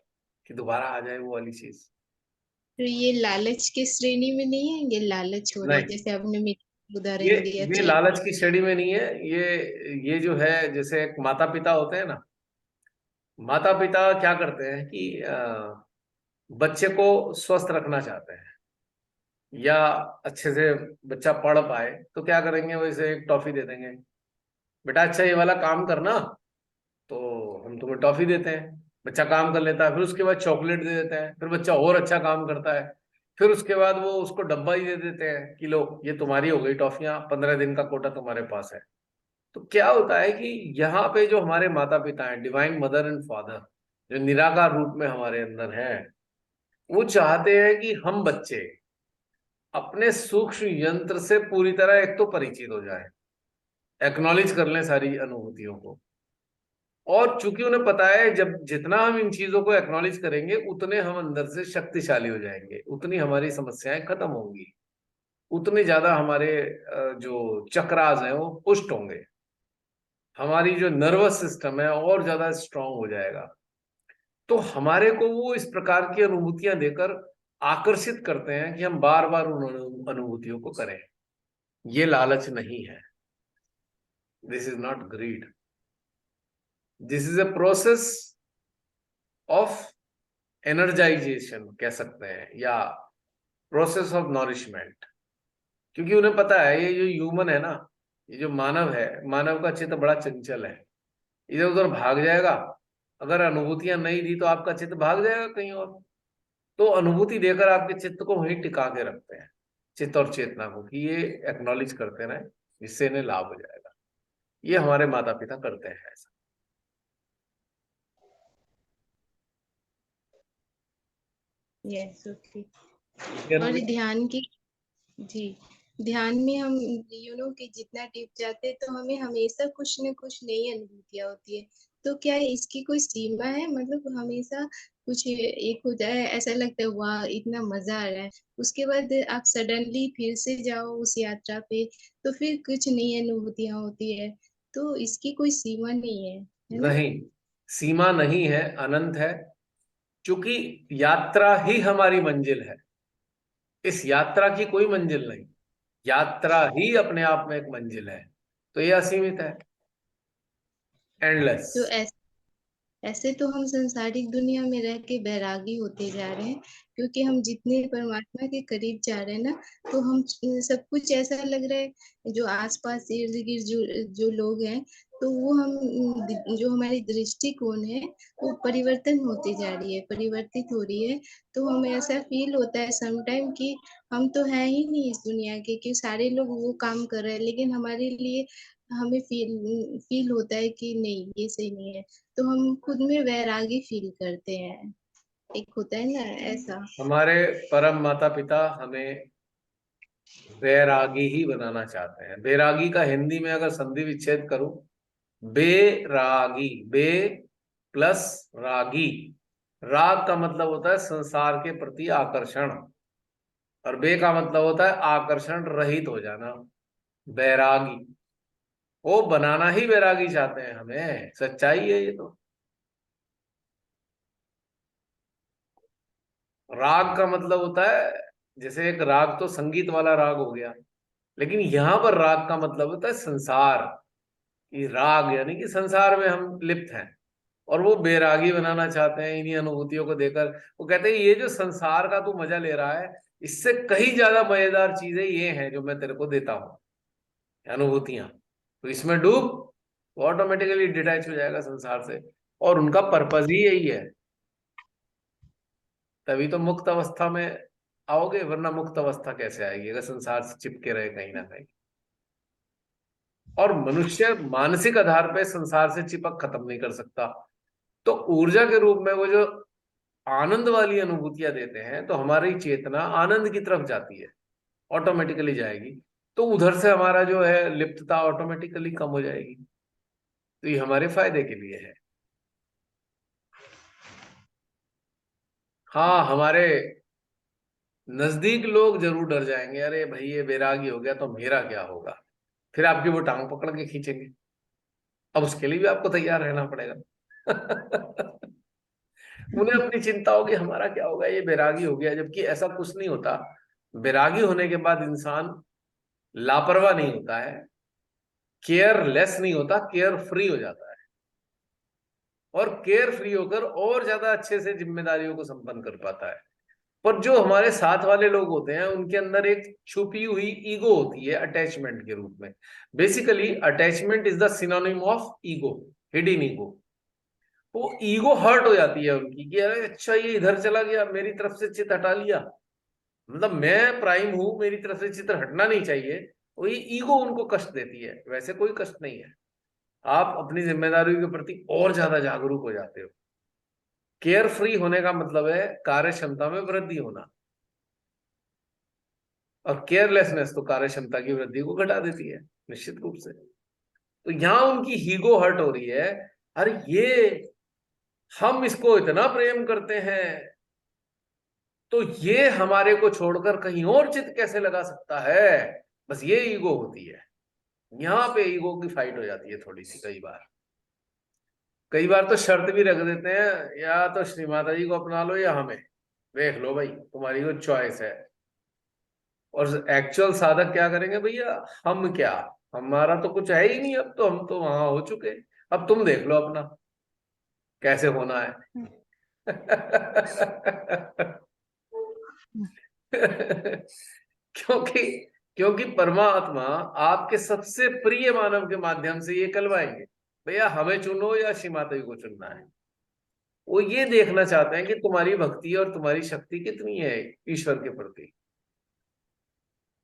कि दोबारा आ जाए वो वाली चीज। तो ये लालच के श्रेणी में नहीं आएंगे? लालच हो रहा है नहीं, जैसे आपने मेरा ये उदाहरण दिया, ये चाहिए। लालच की श्रेणी में नहीं है। ये जो है, जैसे एक माता पिता होते हैं ना, माता पिता क्या करते हैं कि बच्चे को स्वस्थ रखना चाहते हैं, या अच्छे से बच्चा पढ़ पाए, तो क्या करेंगे, वैसे एक टॉफी दे देंगे, बेटा अच्छा ये वाला काम करना, तो हम तुम्हें टॉफी देते हैं। बच्चा काम कर लेता है, फिर उसके बाद चॉकलेट दे देते हैं, फिर बच्चा और अच्छा काम करता है, फिर उसके बाद वो उसको डब्बा ही दे देते हैं कि लो ये तुम्हारी हो गई टॉफियां, 15 दिन का कोटा तुम्हारे पास है। तो क्या होता है कि यहाँ पे जो हमारे माता पिता हैं, डिवाइन मदर एंड फादर, जो निराकार रूप में हमारे अंदर है, वो चाहते हैं कि हम बच्चे अपने सूक्ष्म यंत्र से पूरी तरह एक तो परिचित हो जाए, एक्नॉलेज कर लें सारी अनुभूतियों को। और चूंकि उन्हें पता है जब जितना हम इन चीजों को एक्नॉलेज करेंगे उतने हम अंदर से शक्तिशाली हो जाएंगे, उतनी हमारी समस्याएं खत्म होंगी, उतने ज्यादा हमारे जो चक्रास हैं वो पुष्ट होंगे, हमारी जो नर्वस सिस्टम है और ज्यादा स्ट्रांग हो जाएगा। तो हमारे को वो इस प्रकार की अनुभूतियां देकर आकर्षित करते हैं कि हम बार बार उन अनुभूतियों को करें। ये लालच नहीं है, this is not greed, this is a process of energization कह सकते हैं, या प्रोसेस ऑफ नॉरिशमेंट। क्योंकि उन्हें पता है ये जो ह्यूमन है ना, ये जो मानव है, मानव का चित्त बड़ा चंचल है, इधर उधर भाग जाएगा। अगर अनुभूतियां नहीं दी तो आपका चित्त भाग जाएगा कहीं और। तो अनुभूति देकर आपके चित्त को वहीं टिका के रखते हैं, चित्त और चेतना को, कि ये एक्नॉलेज करते रहे, जिससे इन्हें लाभ हो जाएगा। ये हमारे माता पिता करते हैं ऐसा। Yes, okay. क्लियर हो और गया? ध्यान की, जी, ध्यान में हम कि जितना डीप जाते हैं तो हमें हमेशा कुछ न कुछ नई अनुभूतियां होती है। तो क्या इसकी कोई सीमा है? मतलब हमेशा कुछ एक होता है, ऐसा लगता है वाह इतना मजा आ रहा है, उसके बाद आप सडनली फिर से जाओ उस यात्रा पे, तो फिर कुछ नई अनुभूतियां होती है। तो इसकी कोई सीमा नहीं है ना? नहीं, सीमा नहीं है, अनंत है। क्योंकि यात्रा ही हमारी मंजिल है, इस यात्रा की कोई मंजिल नहीं, यात्रा ही अपने आप में एक मंजिल है। तो ये असीमित है, एंडलेस। तो ऐसे तो हम सांसारिक दुनिया में रह के बैरागी होते जा रहे हैं, क्योंकि हम जितने परमात्मा के करीब जा रहे हैं ना, तो हम सब कुछ ऐसा लग रहा है, जो आसपास इर्द गिर्द जो जो लोग हैं, तो वो हम जो हमारी दृष्टिकोण है वो परिवर्तन होती जा रही है, परिवर्तित हो रही है। तो हमें ऐसा फील होता है समटाइम कि हम तो है ही नहीं इस दुनिया के, कि सारे लोग वो काम कर रहे हैं, लेकिन हमारे लिए हमें फील फील होता है कि नहीं ये सही नहीं है। तो हम खुद में वैरागी फील करते हैं, एक होता है ना ऐसा। हमारे परम माता पिता हमें बैरागी ही बनाना चाहते हैं। बैरागी का हिंदी में अगर संधि विच्छेद करूं, बेरागी, बे प्लस रागी, राग का मतलब होता है संसार के प्रति आकर्षण, और बे का मतलब होता है आकर्षण रहित हो जाना, बैरागी। वो बनाना ही वैरागी चाहते हैं हमें, सच्चाई है ये तो। राग का मतलब होता है, जैसे एक राग तो संगीत वाला राग हो गया, लेकिन यहां पर राग का मतलब होता है संसार। ये राग यानी कि संसार में हम लिप्त हैं, और वो बैरागी बनाना चाहते हैं इन्हीं अनुभूतियों को देकर। वो कहते हैं ये जो संसार का तू मजा ले रहा है, इससे कहीं ज्यादा मजेदार चीजें ये हैं जो मैं तेरे को देता हूं, अनुभूतियां। तो इसमें डूब, वो ऑटोमेटिकली डिटैच हो जाएगा संसार से। और उनका पर्पज ही यही है, तभी तो मुक्त अवस्था में आओगे, वरना मुक्त अवस्था कैसे आएगी अगर संसार से चिपके रहे कहीं ना कहीं। और मनुष्य मानसिक आधार पे संसार से चिपक खत्म नहीं कर सकता। तो ऊर्जा के रूप में वो जो आनंद वाली अनुभूतियां देते हैं, तो हमारी चेतना आनंद की तरफ जाती है, ऑटोमेटिकली जाएगी। तो उधर से हमारा जो है लिप्तता ऑटोमेटिकली कम हो जाएगी। तो ये हमारे फायदे के लिए है। हाँ, हमारे नजदीक लोग जरूर डर जाएंगे, अरे भाई ये बैरागी हो गया तो मेरा क्या होगा। फिर आपकी वो टांग पकड़ के खींचेंगे। अब उसके लिए भी आपको तैयार रहना पड़ेगा। उन्हें अपनी चिंता होगी हमारा क्या होगा, ये बैरागी हो गया, जबकि ऐसा कुछ नहीं होता। बैरागी होने के बाद इंसान लापरवाह नहीं होता है, केयरलेस नहीं होता, केयर फ्री हो जाता है। और केयर फ्री होकर और ज्यादा अच्छे से जिम्मेदारियों को संपन्न कर पाता है। पर जो हमारे साथ वाले लोग होते हैं, उनके अंदर एक छुपी हुई ईगो होती है अटैचमेंट के रूप में। Basically attachment is the synonym of ego, hidden ego. वो ईगो हर्ट हो जाती है उनकी कि अरे अच्छा ये इधर चला गया, मेरी तरफ से चित हटा लिया, मतलब मैं प्राइम हूं, मेरी तरफ से चित्र हटना नहीं चाहिए। वो ये ईगो उनको कष्ट देती है, वैसे कोई कष्ट नहीं है। आप अपनी जिम्मेदारियों के प्रति और ज्यादा जागरूक हो जाते हो। केयर फ्री होने का मतलब है कार्य क्षमता में वृद्धि होना, और केयरलेसनेस तो कार्य क्षमता की वृद्धि को घटा देती है निश्चित रूप से। तो यहां उनकी हीगो हर्ट हो रही है, अरे ये हम इसको इतना प्रेम करते हैं, तो ये हमारे को छोड़कर कहीं और चित कैसे लगा सकता है। बस ये ईगो होती है, यहां पे ईगो की फाइट हो जाती है थोड़ी सी। कई बार तो शर्त भी रख देते हैं, या तो श्री माता जी को अपना लो या हमें, देख लो भाई तुम्हारी वो चॉइस है। और एक्चुअल साधक क्या करेंगे भैया, हम क्या, हमारा तो कुछ है ही नहीं, अब तो हम तो वहां हो चुके, अब तुम देख लो अपना कैसे होना है। क्योंकि क्योंकि परमात्मा आपके सबसे प्रिय मानव के माध्यम से ये कहलवाएंगे, भैया हमें चुनो या श्री माता जी को चुनना है। वो ये देखना चाहते हैं कि तुम्हारी भक्ति और तुम्हारी शक्ति कितनी है ईश्वर के प्रति।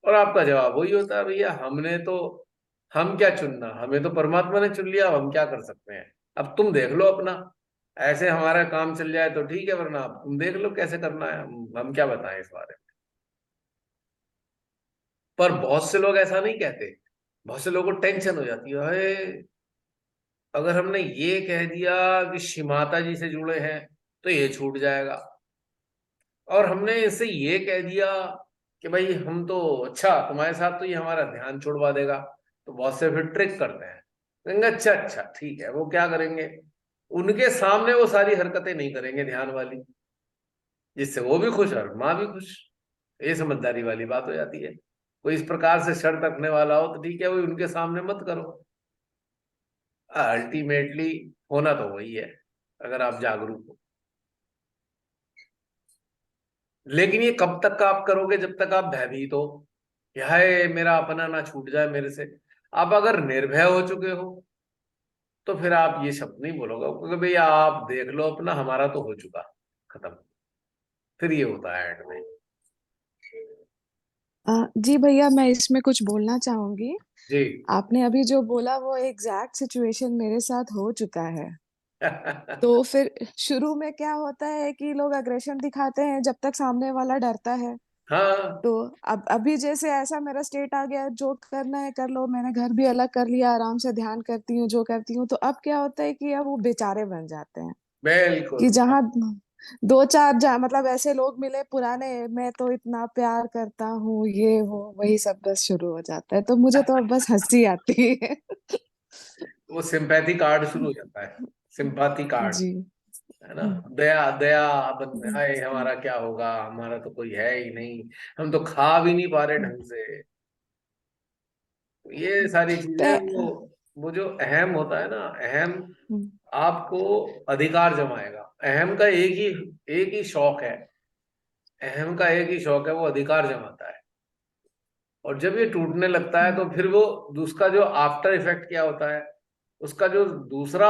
और आपका जवाब वही होता है, भैया हमने तो, हम क्या चुनना, हमें तो परमात्मा ने चुन लिया, अब हम क्या कर सकते हैं, अब तुम देख लो अपना। ऐसे हमारा काम चल जाए तो ठीक है, वरना अब तुम देख लो कैसे करना है, हम क्या बताएं इस बारे में। पर बहुत से लोग ऐसा नहीं कहते, बहुत से लोगों को टेंशन हो जाती है, "अरे, अगर हमने ये कह दिया कि श्री माता जी से जुड़े हैं तो ये छूट जाएगा, और हमने इससे ये कह दिया कि भाई हम तो, अच्छा तुम्हारे साथ तो ये हमारा ध्यान छुड़वा देगा", तो बहुत से फिर ट्रिक करते हैं। कहेंगे अच्छा अच्छा ठीक है, वो क्या करेंगे, उनके सामने वो सारी हरकतें नहीं करेंगे ध्यान वाली, जिससे वो भी खुश और माँ भी खुश। ये समझदारी वाली बात हो जाती है। कोई इस प्रकार से शर्त रखने वाला हो तो ठीक है, वो उनके सामने मत करो। अल्टीमेटली होना तो वही है, अगर आप जागरूक हो। लेकिन ये कब तक आप करोगे, जब तक आप भयभीत हो, कि हाय मेरा अपना ना छूट जाए मेरे से। आप अगर निर्भय हो चुके हो, तो फिर आप ये शब्द नहीं बोलोगे, क्योंकि भैया आप देख लो अपना, हमारा तो हो चुका, खत्म। फिर ये होता है एंड में। जी भैया, मैं इसमें कुछ बोलना चाहूंगी। जी। आपने अभी जो बोला वो एग्जैक्ट सिचुएशन मेरे साथ हो चुका है। तो फिर शुरू में क्या होता है कि लोग अग्रेशन दिखाते हैं जब तक सामने वाला डरता है। हाँ, तो अब अभी जैसे ऐसा मेरा स्टेट आ गया, जो करना है कर लो, मैंने घर भी अलग कर लिया, आराम से ध्यान करती हूँ, जो करती हूँ। तो अब क्या होता है कि अब वो बेचारे बन जाते हैं कि बिल्कुल। जहाँ दो चार मतलब ऐसे लोग मिले पुराने, मैं तो इतना प्यार करता हूँ, ये वो वही सब बस शुरू हो जाता है। तो मुझे तो अब बस हंसी आती है। वो सिंपैथी कार्ड शुरू हो जाता है, सिंपैथी कार्ड, जी। है ना। दया दया हाय हमारा क्या होगा, हमारा तो कोई है ही नहीं, हम तो खा भी नहीं पा रहे ढंग से। ये सारी चीजें, वो जो अहम होता है ना, अहम आपको अधिकार जमाएगा। अहम का एक ही शौक है, अहम का एक ही शौक है, वो अधिकार जमाता है। और जब ये टूटने लगता है तो फिर वो उसका जो आफ्टर इफेक्ट क्या होता है, उसका जो दूसरा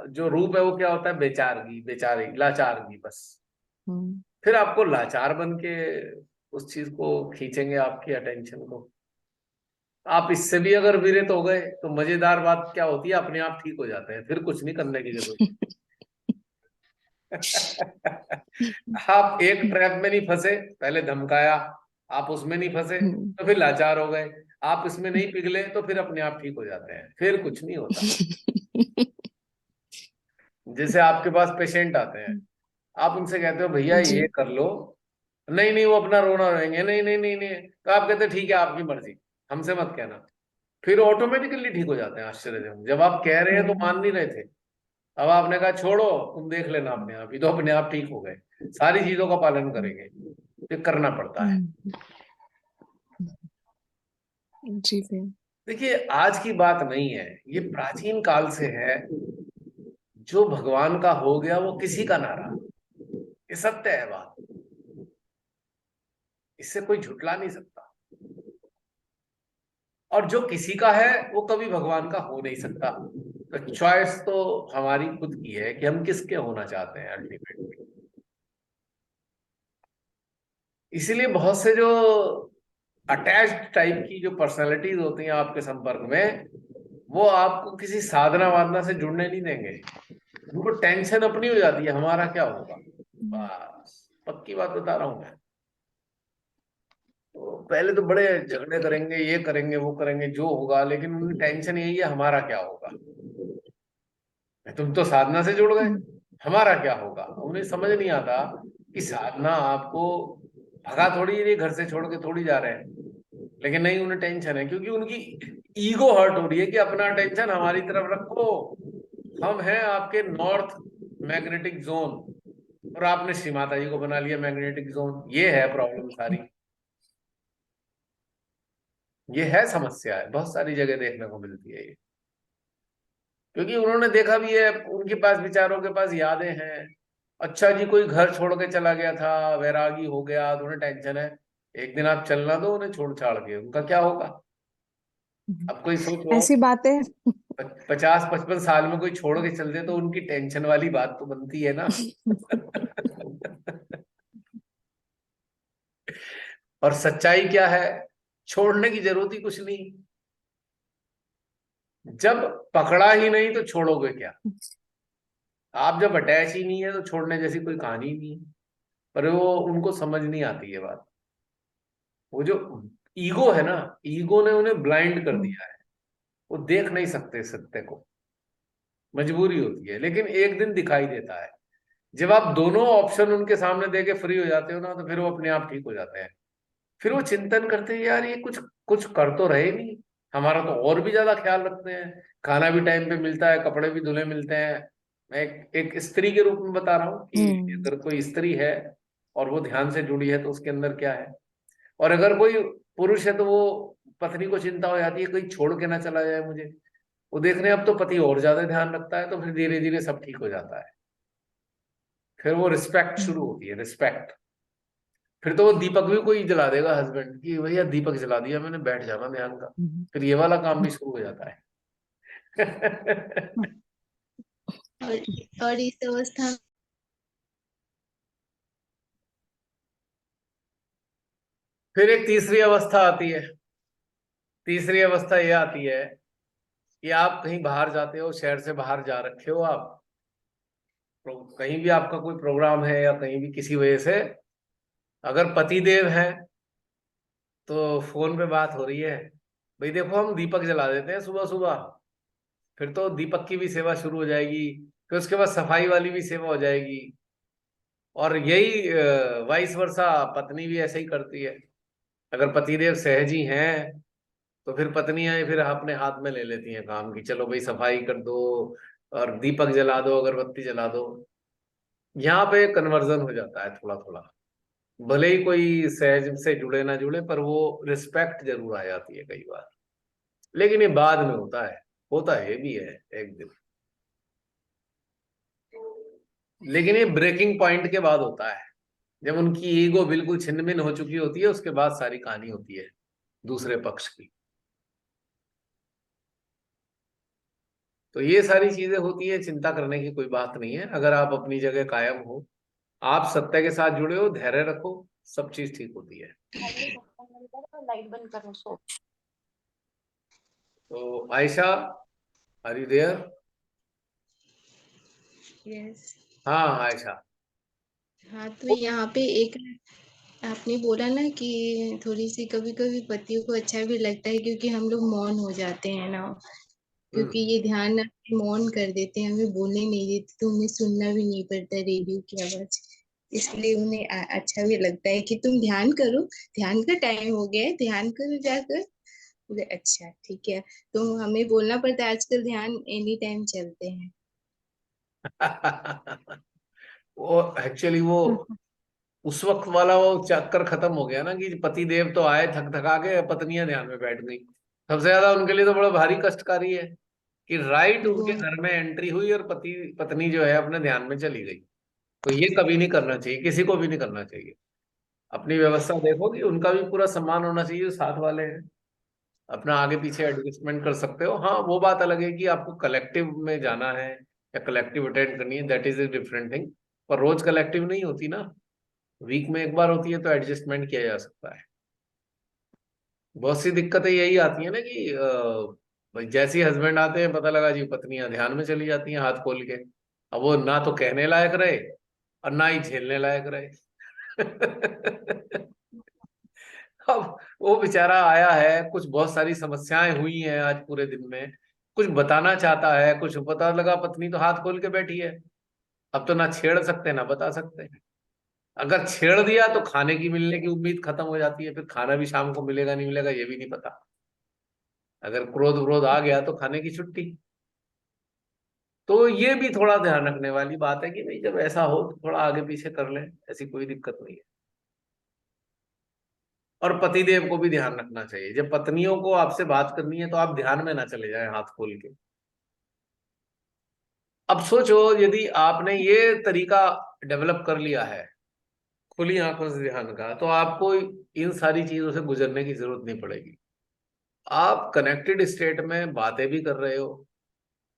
जो रूप है वो क्या होता है, बेचारगी, बेचारी, लाचारगी, बस। फिर आपको लाचार बन के उस चीज को खींचेंगे, आपकी अटेंशन को। आप इससे भी अगर विरत हो गए तो मजेदार बात क्या होती है, अपने आप ठीक हो जाते हैं, फिर कुछ नहीं करने की जरूरत। आप एक ट्रैप में नहीं फंसे, पहले धमकाया, आप उसमें नहीं फंसे तो फिर लाचार हो गए, आप इसमें नहीं पिघले तो फिर अपने आप ठीक हो जाते हैं, फिर कुछ नहीं होता। जैसे आपके पास पेशेंट आते हैं, आप उनसे कहते हो भैया जी। ये कर लो, नहीं नहीं वो अपना रोना रोएंगे, नहीं नहीं नहीं नहीं, तो आप कहते हैं ठीक है आपकी मर्जी, हमसे मत कहना, फिर ऑटोमेटिकली ठीक हो जाते हैं। आश्चर्यजनक, जब आप कह रहे हैं तो मान नहीं रहे थे, अब आपने कहा छोड़ो तुम देख लेना अपने आप ही, तो अपने आप ठीक हो गए, सारी चीजों का पालन करेंगे, ये करना पड़ता है। जी भैया। देखिए आज की बात नहीं है, ये प्राचीन काल से है, जो भगवान का हो गया वो किसी का ना रहा, ये सत्य है बात, इससे कोई झुटला नहीं सकता। और जो किसी का है वो कभी भगवान का हो नहीं सकता। तो चॉइस तो हमारी खुद की है कि हम किसके होना चाहते हैं अल्टीमेटली। इसीलिए बहुत से जो अटैच्ड टाइप की जो पर्सनालिटीज होती हैं आपके संपर्क में, वो आपको किसी साधना वादना से जुड़ने नहीं देंगे। उनको टेंशन अपनी हो जाती है, हमारा क्या होगा, बस पक्की बात बता रहा हूं मैं। तो पहले तो बड़े झगड़े करेंगे, ये करेंगे वो करेंगे जो होगा, लेकिन उनकी टेंशन यही है हमारा क्या होगा। तुम तो साधना से जुड़ गए, हमारा क्या होगा। उन्हें समझ नहीं आता कि साधना आपको भगा थोड़ी रही, घर से छोड़ के थोड़ी जा रहे हैं, लेकिन नहीं उन्हें टेंशन है, क्योंकि उनकी ईगो हर्ट हो रही है कि अपना टेंशन हमारी तरफ रखो, हम हैं आपके नॉर्थ मैग्नेटिक जोन, और आपने श्री माता जी को बना लिया मैग्नेटिक जोन। ये है प्रॉब्लम सारी, ये है समस्या, है बहुत सारी जगह देखने को मिलती है ये, क्योंकि उन्होंने देखा भी है, उनके पास विचारों के पास यादें हैं। अच्छा जी कोई घर छोड़ के चला गया था, वैरागी हो गया, तो उन्हें टेंशन है, एक दिन आप चलना दो उन्हें छोड़ छाड़ के, उनका क्या होगा। अब कोई सोचो ऐसी बातें 50-55 साल में कोई छोड़ के चल दे तो उनकी टेंशन वाली बात तो बनती है ना। और सच्चाई क्या है, छोड़ने की जरूरत ही कुछ नहीं, जब पकड़ा ही नहीं तो छोड़ोगे क्या। आप जब अटैच ही नहीं है तो छोड़ने जैसी कोई कहानी ही नहीं है। पर वो उनको समझ नहीं आती ये बात, वो जो ईगो है ना, ईगो ने उन्हें ब्लाइंड कर दिया है, वो देख नहीं सकते सत्य को, मजबूरी होती है, लेकिन एक दिन दिखाई देता है। जब आप दोनों ऑप्शन उनके सामने देके फ्री हो जाते हो ना, तो फिर वो अपने आप ठीक हो जाते हैं। फिर वो चिंतन करते हैं यार ये कुछ कुछ कर तो रहे नहीं, हमारा तो और भी ज्यादा ख्याल रखते हैं, खाना भी टाइम पे मिलता है, कपड़े भी धुले मिलते हैं। मैं एक स्त्री के रूप में बता रहा हूँ कि अगर कोई स्त्री है और वो ध्यान से जुड़ी है तो उसके अंदर क्या है, और अगर कोई पुरुष है तो वो पत्नी को चिंता हो जाती है कहीं छोड़ के ना चला जाए मुझे, वो देख रहे हैं अब तो पति और ज्यादा ध्यान रखता है, तो फिर धीरे धीरे सब ठीक हो जाता है। फिर वो रिस्पेक्ट शुरू होती है, रिस्पेक्ट। फिर तो वो दीपक भी कोई जला देगा हस्बैंड की, भैया दीपक जला दिया मैंने, बैठ जाना ध्यान का, फिर ये वाला काम भी शुरू हो जाता है। और इस अवस्था फिर एक तीसरी अवस्था आती है, तीसरी अवस्था ये आती है कि आप कहीं बाहर जाते हो, शहर से बाहर जा रखे हो आप, कहीं भी आपका कोई प्रोग्राम है या कहीं भी किसी वजह से, अगर पति देव है तो फोन पे बात हो रही है, भाई देखो हम दीपक जला देते हैं सुबह सुबह, फिर तो दीपक की भी सेवा शुरू हो जाएगी, फिर उसके बाद सफाई वाली भी सेवा हो जाएगी। और यही वाइस वर्सा पत्नी भी ऐसे ही करती है, अगर पतिदेव सहज ही हैं तो फिर पत्नियां फिर अपने हाथ में ले लेती हैं काम की, चलो भाई सफाई कर दो और दीपक जला दो, अगरबत्ती जला दो। यहाँ पे कन्वर्जन हो जाता है थोड़ा थोड़ा, भले ही कोई सहज से जुड़े ना जुड़े, पर वो रिस्पेक्ट जरूर आ जाती है कई बार। लेकिन ये बाद में होता है ये भी है एक दिन, लेकिन ये ब्रेकिंग पॉइंट के बाद होता है, जब उनकी ईगो बिल्कुल छिन्न भिन्न हो चुकी होती है, उसके बाद सारी कहानी होती है दूसरे पक्ष की। तो ये सारी चीजें होती है, चिंता करने की कोई बात नहीं है। अगर आप अपनी जगह कायम हो, आप सत्य के साथ जुड़े हो, धैर्य रखो, सब चीज ठीक होती है। लाइट बंद करो सो। तो Ayesha, are you there? Yes. हाँ आयशा। हाँ, तो यहाँ पे एक आपने बोला ना कि थोड़ी सी कभी कभी पतियों को अच्छा भी लगता है, क्योंकि हम लोग मौन हो जाते हैं ना, क्योंकि ये ध्यान मौन कर देते हैं, हमें बोलने नहीं देते, तो हमें सुनना भी नहीं पड़ता रेडियो की आवाज। इसलिए उन्हें अच्छा भी लगता है कि तुम ध्यान करो, ध्यान का टाइम हो गया है, ध्यान करो जाकर। बोले अच्छा ठीक है, तो हमें बोलना पड़ता है, आजकल ध्यान एनी टाइम चलते हैं। वो एक्चुअली वो उस वक्त वाला वो चक्कर खत्म हो गया ना, कि पति देव तो आए थक थका के, पत्नियां ध्यान में बैठ गई। सबसे ज्यादा उनके लिए तो बड़ा भारी कष्टकारी है कि राइट वो उनके घर में एंट्री हुई और पति पत्नी जो है अपने ध्यान में चली गई। तो ये कभी नहीं करना चाहिए, किसी को भी नहीं करना चाहिए। अपनी व्यवस्था देखो कि उनका भी पूरा सम्मान होना चाहिए, जो साथ वाले हैं। अपना आगे पीछे एडजस्टमेंट कर सकते हो, हाँ वो बात अलग है कि आपको कलेक्टिव में जाना है या कलेक्टिव अटेंड करनी है, that is a different thing. पर रोज कलेक्टिव नहीं होती ना, वीक में एक बार होती है, तो एडजस्टमेंट किया जा सकता है। बहुत सी दिक्कतें यही आती है ना कि भाई जैसे ही हस्बैंड आते हैं, पता लगा जी पत्नियां ध्यान में चली जाती हैं हाथ खोल के। अब वो ना तो कहने लायक रहे और ना ही झेलने लायक रहे। अब वो बेचारा आया है, कुछ बहुत सारी समस्याएं हुई हैं आज पूरे दिन में, कुछ बताना चाहता है, कुछ पता लगा पत्नी तो हाथ खोल के बैठी है। अब तो ना छेड़ सकते ना बता सकते। अगर छेड़ दिया तो खाने की मिलने की उम्मीद खत्म हो जाती है, फिर खाना भी शाम को मिलेगा नहीं मिलेगा ये भी नहीं पता। अगर क्रोध व्रोध आ गया तो खाने की छुट्टी। तो ये भी थोड़ा ध्यान रखने वाली बात है कि भाई जब ऐसा हो तो थोड़ा आगे पीछे कर लें, ऐसी कोई दिक्कत नहीं है। और पतिदेव को भी ध्यान रखना चाहिए, जब पत्नियों को आपसे बात करनी है तो आप ध्यान में ना चले जाएं हाथ खोल के। अब सोचो, यदि आपने ये तरीका डेवलप कर लिया है खुली आंखों से ध्यान का, तो आपको इन सारी चीजों से गुजरने की जरूरत नहीं पड़ेगी। आप कनेक्टेड स्टेट में बातें भी कर रहे हो,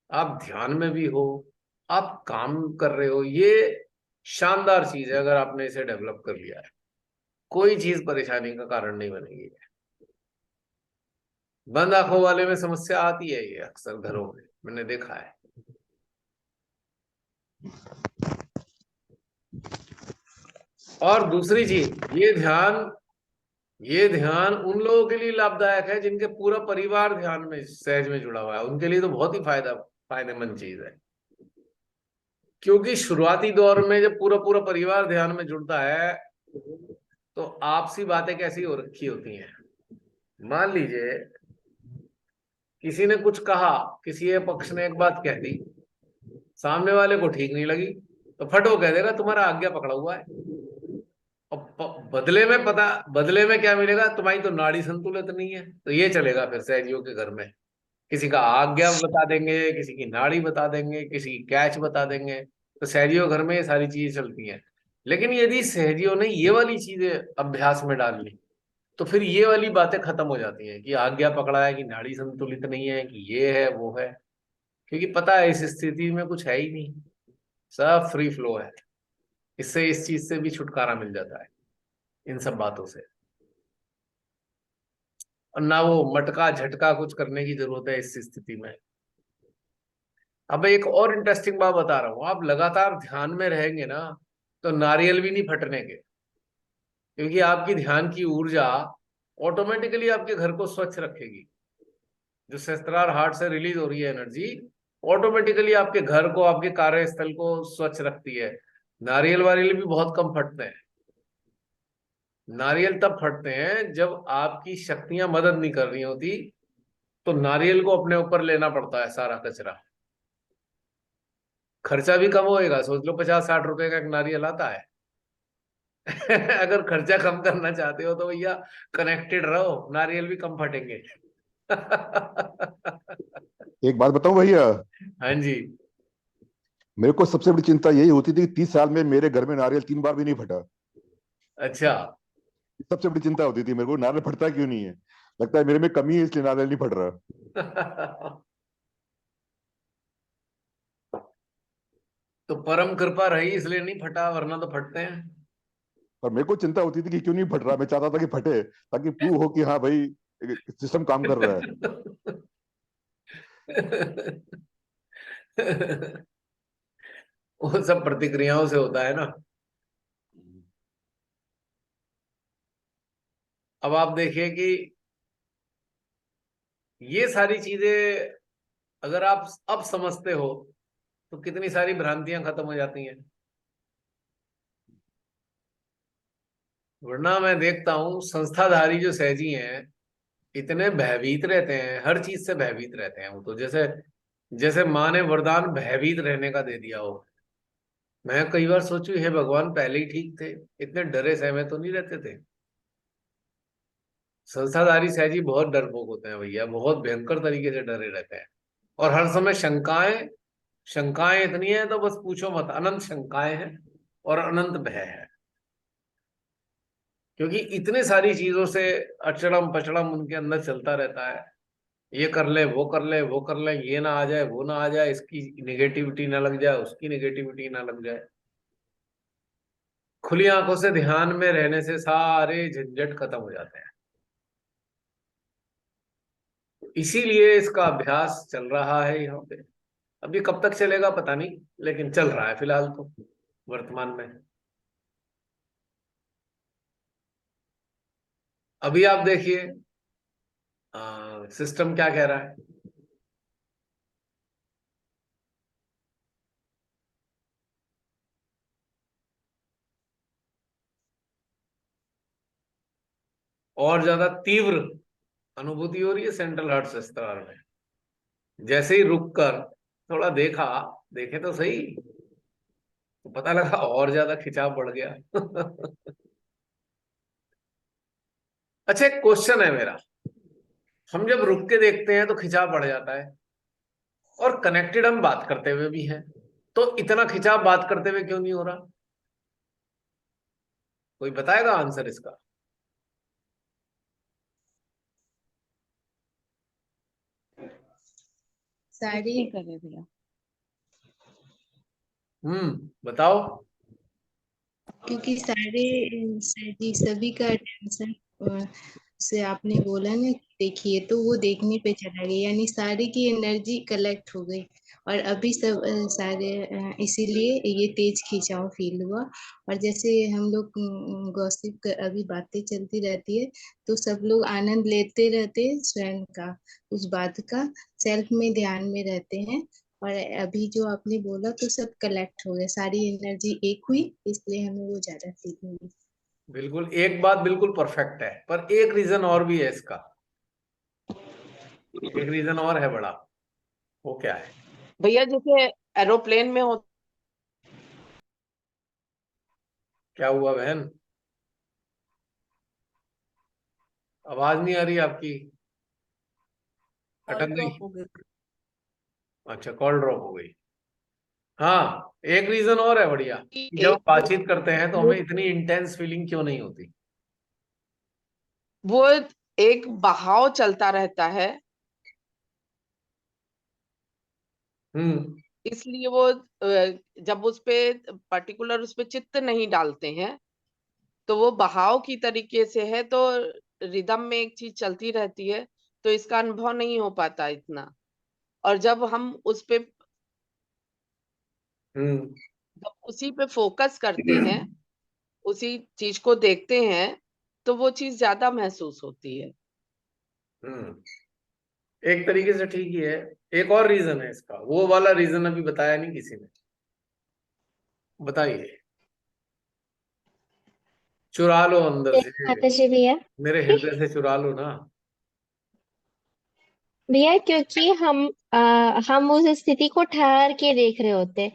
आप ध्यान में भी हो, आप काम कर रहे हो। ये शानदार चीज है, अगर आपने इसे डेवलप कर लिया है, कोई चीज परेशानी का कारण नहीं बनेगी। बंद आंखों वाले में समस्या आती है, ये अक्सर घरों में मैंने देखा है। और दूसरी चीज, ये ध्यान उन लोगों के लिए लाभदायक है जिनके पूरा परिवार ध्यान में सहज में जुड़ा हुआ है, उनके लिए तो बहुत ही फायदेमंद चीज है। क्योंकि शुरुआती दौर में जब पूरा पूरा परिवार ध्यान में जुड़ता है, तो आपसी बातें कैसी हो रखी होती हैं। मान लीजिए किसी ने कुछ कहा, किसी एक पक्ष ने एक बात कह दी, सामने वाले को ठीक नहीं लगी, तो फट वो कह देगा तुम्हारा आज्ञा पकड़ा हुआ है। और बदले में क्या मिलेगा, तुम्हारी तो नाड़ी संतुलित नहीं है। तो ये चलेगा फिर सहजियों के घर में, किसी का आज्ञा बता देंगे, किसी की नाड़ी बता देंगे, किसी की कैच बता देंगे। तो सहजियों घर में ये सारी चीजें चलती हैं। लेकिन यदि सहजियों ने ये वाली चीजें अभ्यास में डाल ली, तो फिर ये वाली बातें खत्म हो जाती हैं कि आज्ञा पकड़ा है, कि नाड़ी संतुलित नहीं है, कि ये है वो है। क्योंकि पता है इस स्थिति में कुछ है ही नहीं, सब फ्री फ्लो है। इससे इस चीज से भी छुटकारा मिल जाता है, इन सब बातों से। और ना वो मटका झटका कुछ करने की जरूरत है इस स्थिति में। अब एक और इंटरेस्टिंग बात बता रहा हूं, आप लगातार ध्यान में रहेंगे ना, तो नारियल भी नहीं फटने के। क्योंकि आपकी ध्यान की ऊर्जा ऑटोमेटिकली आपके घर को स्वच्छ रखेगी। जो सहस्त्रार हार्ट से रिलीज हो रही है एनर्जी, ऑटोमेटिकली आपके घर को, आपके कार्यस्थल को स्वच्छ रखती है। नारियल वारियल भी बहुत कम फटते हैं। नारियल तब फटते हैं जब आपकी शक्तियां मदद नहीं कर रही होती, तो नारियल को अपने ऊपर लेना पड़ता है सारा कचरा। खर्चा भी कम होएगा, सोच लो 50-60 रुपए का एक नारियल आता है। अगर खर्चा कम करना चाहते हो तो भैया कनेक्टेड रहो, नारियल भी कम फटेंगे। एक बात बताऊं भैया, हाँ जी। मेरे को सबसे बड़ी चिंता यही होती थी कि 30 साल में मेरे घर में नारियल 3 बार भी नहीं फटा। अच्छा। सबसे बड़ी चिंता होती थी मेरे को, नारियल फटता क्यों नहीं है। लगता है मेरे में कमी है इसलिए नारियल नहीं फट रहा। तो परम कृपा रही इसलिए नहीं फटा, वरना तो फटते हैं। पर मेरे को चिंता होती थी कि क्यों नहीं फट रहा, मैं चाहता था कि फटे ताकि प्रूव हो कि हाँ भाई सिस्टम काम कर रहा है। वो सब प्रतिक्रियाओं से होता है ना। अब आप देखिए कि ये सारी चीजें अगर आप अब समझते हो तो कितनी सारी भ्रांतियां खत्म हो जाती हैं। वरना मैं देखता हूं संस्थाधारी जो सहजी हैं इतने भयभीत रहते हैं, हर चीज से भयभीत रहते हैं। वो तो जैसे जैसे माँ ने वरदान भयभीत रहने का दे दिया हो। मैं कई बार सोचू, हे भगवान पहले ही ठीक थे, इतने डरे सहमे तो नहीं रहते थे। संस्थाधारी सहजी बहुत डरपोक होते हैं भैया, बहुत भयंकर तरीके से डरे रहते हैं। और हर समय शंकाएं, शंकाएं इतनी है तो बस पूछो मत, अनंत शंकाएं हैं और अनंत भय है। क्योंकि इतने सारी चीजों से अचड़म पचड़म उनके अंदर चलता रहता है। ये कर ले, वो कर ले, वो कर ले, ये ना आ जाए, वो ना आ जाए, इसकी निगेटिविटी ना लग जाए, उसकी निगेटिविटी ना लग जाए। खुली आंखों से ध्यान में रहने से सारे झंझट खत्म हो जाते हैं। इसीलिए इसका अभ्यास चल रहा है यहाँ पे। अभी कब तक चलेगा पता नहीं, लेकिन चल रहा है फिलहाल तो, वर्तमान में। अभी आप देखिए सिस्टम क्या कह रहा है। और ज्यादा तीव्र अनुभूति हो रही है सेंट्रल हार्ट स्तर में। जैसे ही रुक कर थोड़ा देखा, देखे तो सही, तो पता लगा और ज्यादा खिंचाव बढ़ गया। अच्छा, एक क्वेश्चन है मेरा। हम जब रुक के देखते हैं तो खिंचाव बढ़ जाता है, और कनेक्टेड हम बात करते हुए भी हैं, तो इतना खिंचाव बात करते हुए क्यों नहीं हो रहा? कोई बताएगा आंसर इसका? सारी नहीं कर रहे भैया। बताओ। क्योंकि सारे जी सभी का अटेंशन से आपने बोला ना कि देखिए, तो वो देखने पे चला गया, यानी सारे की एनर्जी कलेक्ट हो गई। और अभी सब सारे इसीलिए ये तेज खिंचाव फील हुआ। और जैसे हम लोग गॉसिप अभी बातें चलती रहती है, तो सब लोग आनंद लेते रहते हैं स्वयं का, उस बात का, सेल्फ में ध्यान में रहते हैं। और अभी जो आपने बोला तो सब कलेक्ट हो गया, सारी एनर्जी एक हुई, इसलिए हमें वो ज्यादा फील हुई। बिल्कुल, एक बात बिल्कुल परफेक्ट है, पर एक रीजन और भी है इसका। एक रीजन और है बड़ा। वो क्या है? भैया जैसे एरोप्लेन में हो, क्या हुआ बहन? आवाज नहीं आ रही आपकी, कॉल अटक गई। ड्रॉप हो गई। अच्छा, कॉल ड्रॉप हो गई। हाँ, एक रीजन और है बढ़िया, कि जब हम एक बातचीत करते हैं तो हमें इतनी इंटेंस फीलिंग क्यों नहीं होती। वो एक बहाव चलता रहता है, हम्म। इसलिए वो जब उस पे पर्टिकुलर उस पे चित्त नहीं डालते हैं तो वो बहाव की तरीके से है, तो रिदम में एक चीज चलती रहती है, तो इसका अनुभव नहीं हो पाता इतना। और जब हम उस पे हम्म। जब उसी पे फोकस करते हैं, उसी चीज को देखते हैं, तो वो चीज ज्यादा महसूस होती है। हम्म। एक तरीके से ठीक ही है। एक और रीजन है इसका, वो वाला रीजन अभी बताया नहीं किसी ने। बताइए। चुरा लो अंदर से, माता श्री भैया। मेरे हृदय से चुरा लो ना। भैया क्योंकि हम उस स्थिति को ठहर के देख रहे होते हैं।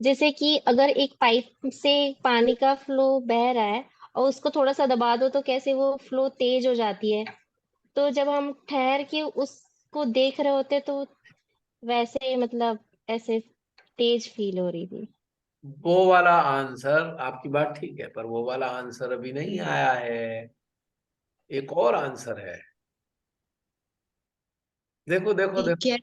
जैसे कि अगर एक पाइप से पानी का फ्लो बह रहा है और उसको थोड़ा सा दबा दो तो कैसे वो फ्लो तेज हो जाती है। तो जब हम ठहर के उसको देख रहे होते तो वैसे मतलब ऐसे तेज फील हो रही थी। वो वाला आंसर, आपकी बात ठीक है, पर वो वाला आंसर अभी नहीं आया है। एक और आंसर है। देखो देखो देखो। क्या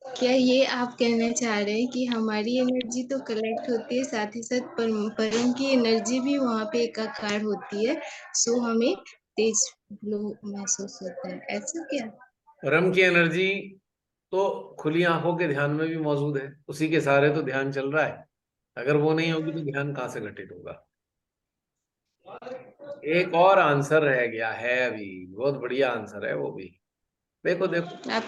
क्या ये आप कहना चाह रहे हैं कि हमारी एनर्जी तो कलेक्ट होती है, साथ ही साथ परम की एनर्जी भी वहां पे एकाकार होती है, सो हमें तेज फ्लो महसूस होता है, ऐसा क्या? परम की एनर्जी तो खुली आंखों के ध्यान में भी मौजूद है, उसी के सहारे तो ध्यान चल रहा है। अगर वो नहीं होगी तो ध्यान कहाँ से घटित होगा। एक और आंसर रह गया है अभी, बहुत बढ़िया आंसर है वो भी। देखो देखो। आप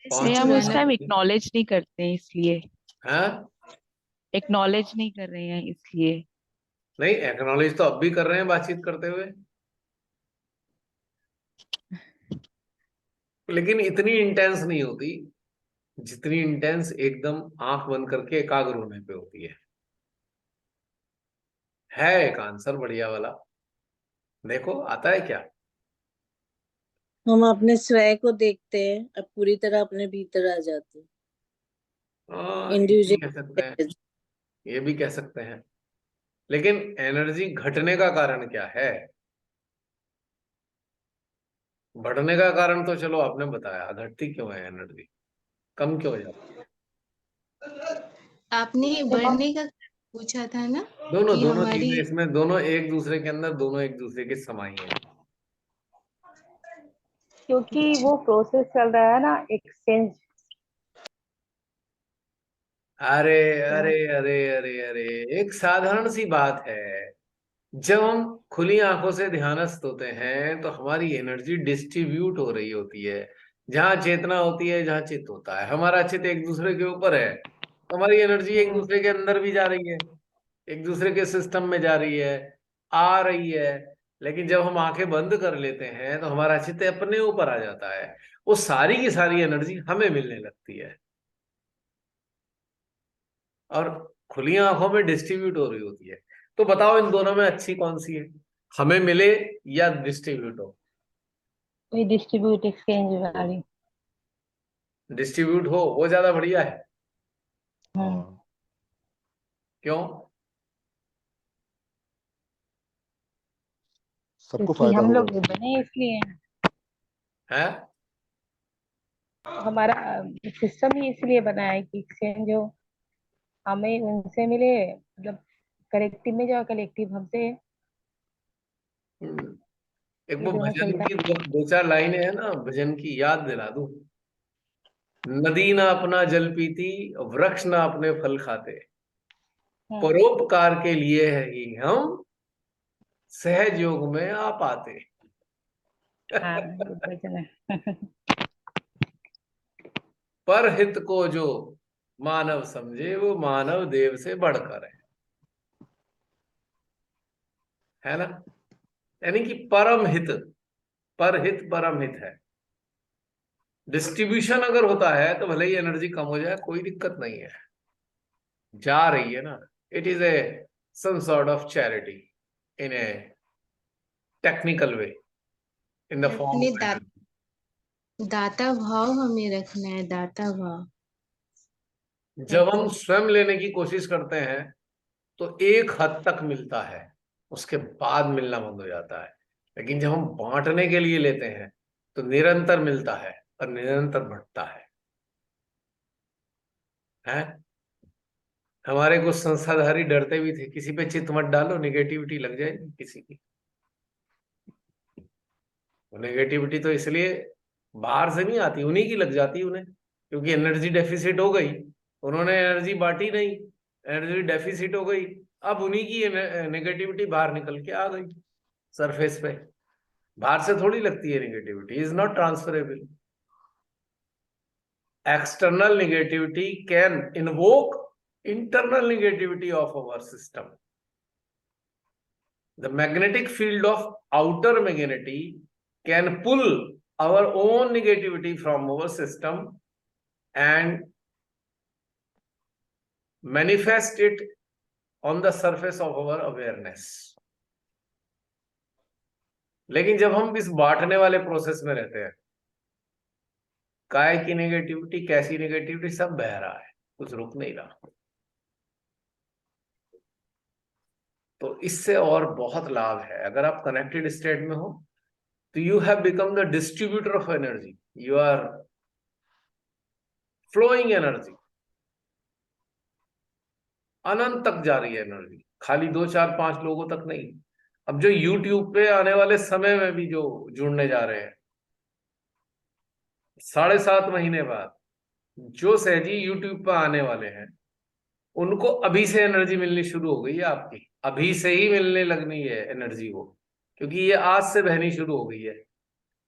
ऐसे कौन नहीं, सी हम उस चुराना? टाइम एनर्जी एक्नॉलेज नहीं करते हैं इसलिए, है? एक्नॉलेज नहीं कर रहे हैं इसलिए। नहीं, एक्नॉलेज तो अब भी कर रहे हैं बातचीत करते हुए, लेकिन इतनी इंटेंस नहीं होती जितनी इंटेंस एकदम आंख बंद करके एकाग्र होने पे होती है एक आंसर बढ़िया वाला। देखो आता है क्या। हम अपने स्वयं को देखते हैं, अब पूरी तरह अपने भीतर आ जाते हैं। ये भी कह सकते हैं, इंडिविजुअल। ये भी कह सकते हैं। लेकिन एनर्जी घटने का कारण क्या है? बढ़ने का कारण तो चलो आपने बताया, घटती क्यों है एनर्जी, कम क्यों हो जाती है? आपने जब हम बढ़ने का पूछा था ना, दोनों कि दोनों हमारी चीजें इसमें, दोनों एक दूसरे के अंदर, दोनों एक दूसरे की समाई हैं। क्योंकि वो प्रोसेस चल रहा है ना, एक्सचेंज। अरे अरे अरे अरे अरे, एक साधारण सी बात है। जब हम खुली आंखों से ध्यानस्थ होते हैं तो हमारी एनर्जी डिस्ट्रीब्यूट हो रही होती है। जहां चेतना होती है, जहां चित्त होता है, हमारा चित्त एक दूसरे के ऊपर है, तो हमारी एनर्जी एक दूसरे के अंदर भी जा रही है, एक दूसरे के सिस्टम में जा रही है, आ रही है। लेकिन जब हम आंखें बंद कर लेते हैं तो हमारा चित्त अपने ऊपर आ जाता है, वो सारी की सारी एनर्जी हमें मिलने लगती है और खुली आंखों में डिस्ट्रीब्यूट हो रही होती है। तो बताओ इन दोनों में अच्छी कौन सी है, हमें मिले या डिस्ट्रीब्यूट हो? वही डिस्ट्रीब्यूट एक्सचेंज वाली। डिस्ट्रीब्यूट हो वो ज्यादा बढ़िया है। हाँ, क्यों? सबको क्योंकि फायदा हम होगा लोग उससे। बने इसलिए, है? हमारा सिस्टम ही इसलिए बना है कि एक्सचेंज हो, हमें उनसे मिले, मतलब कलेक्टिव में जो कलेक्टिव हमसे, एक ये वो दोनों भजन चलता की दो चार लाइनें है ना, भजन की याद दिला दूं। नदी ना अपना जल पीती, वृक्ष ना अपने फल खाते, है। परोपकार के लिए है ही हम सहज योग में आ पाते। हाँ, ये भजन है। पर हित को जो मानव समझे वो मानव देव से बढ़कर है ना। यानी कि परम हित, परहित परम हित है। डिस्ट्रीब्यूशन अगर होता है तो भले ही एनर्जी कम हो जाए, कोई दिक्कत नहीं है, जा रही है ना। It is a some sort of charity in a technical way, in the form अपने ऑफ एनर्जी। दाता भाव हमें रखना है, दाता भाव। जब हम स्वयं लेने की कोशिश करते हैं तो एक हद तक मिलता है, उसके बाद मिलना बंद हो जाता है। लेकिन जब हम बांटने के लिए लेते हैं तो निरंतर मिलता है और निरंतर बढ़ता है। हमारे कुछ संस्थाधारी डरते भी थे, किसी पे चित मत डालो, निगेटिविटी लग जाएगी किसी की। नेगेटिविटी तो इसलिए बाहर से नहीं आती, उन्हीं की लग जाती है उन्हें, क्योंकि एनर्जी डेफिसिट हो गई, उन्होंने एनर्जी बांटी नहीं, एनर्जी डेफिसिट हो गई, अब उन्हीं की नेगेटिविटी बाहर निकल के आ गई सरफेस पे। बाहर से थोड़ी लगती है negativity, is not transferable. External negativity can invoke internal negativity of our system. The magnetic field of outer magnetic can pull our own negativity from our system and manifest it on the surface of our awareness. लेकिन जब हम इस बांटने वाले process में रहते हैं, काय की नेगेटिविटी, कैसी नेगेटिविटी, सब बह रहा है, कुछ रुक नहीं रहा। तो इससे और बहुत लाभ है। अगर आप कनेक्टेड स्टेट में हो तो you have become the distributor of energy, you are flowing energy, अनंत तक जा रही है एनर्जी, खाली 2 4 5 लोगों तक नहीं। अब जो यूट्यूब पे आने वाले समय में भी जो जुड़ने जा रहे हैं, 7.5 महीने बाद जो सहजी यूट्यूब पे आने वाले हैं, उनको अभी से एनर्जी मिलनी शुरू हो गई है। आपकी अभी से ही मिलने लगनी है एनर्जी वो, क्योंकि ये आज से बहनी शुरू हो गई है।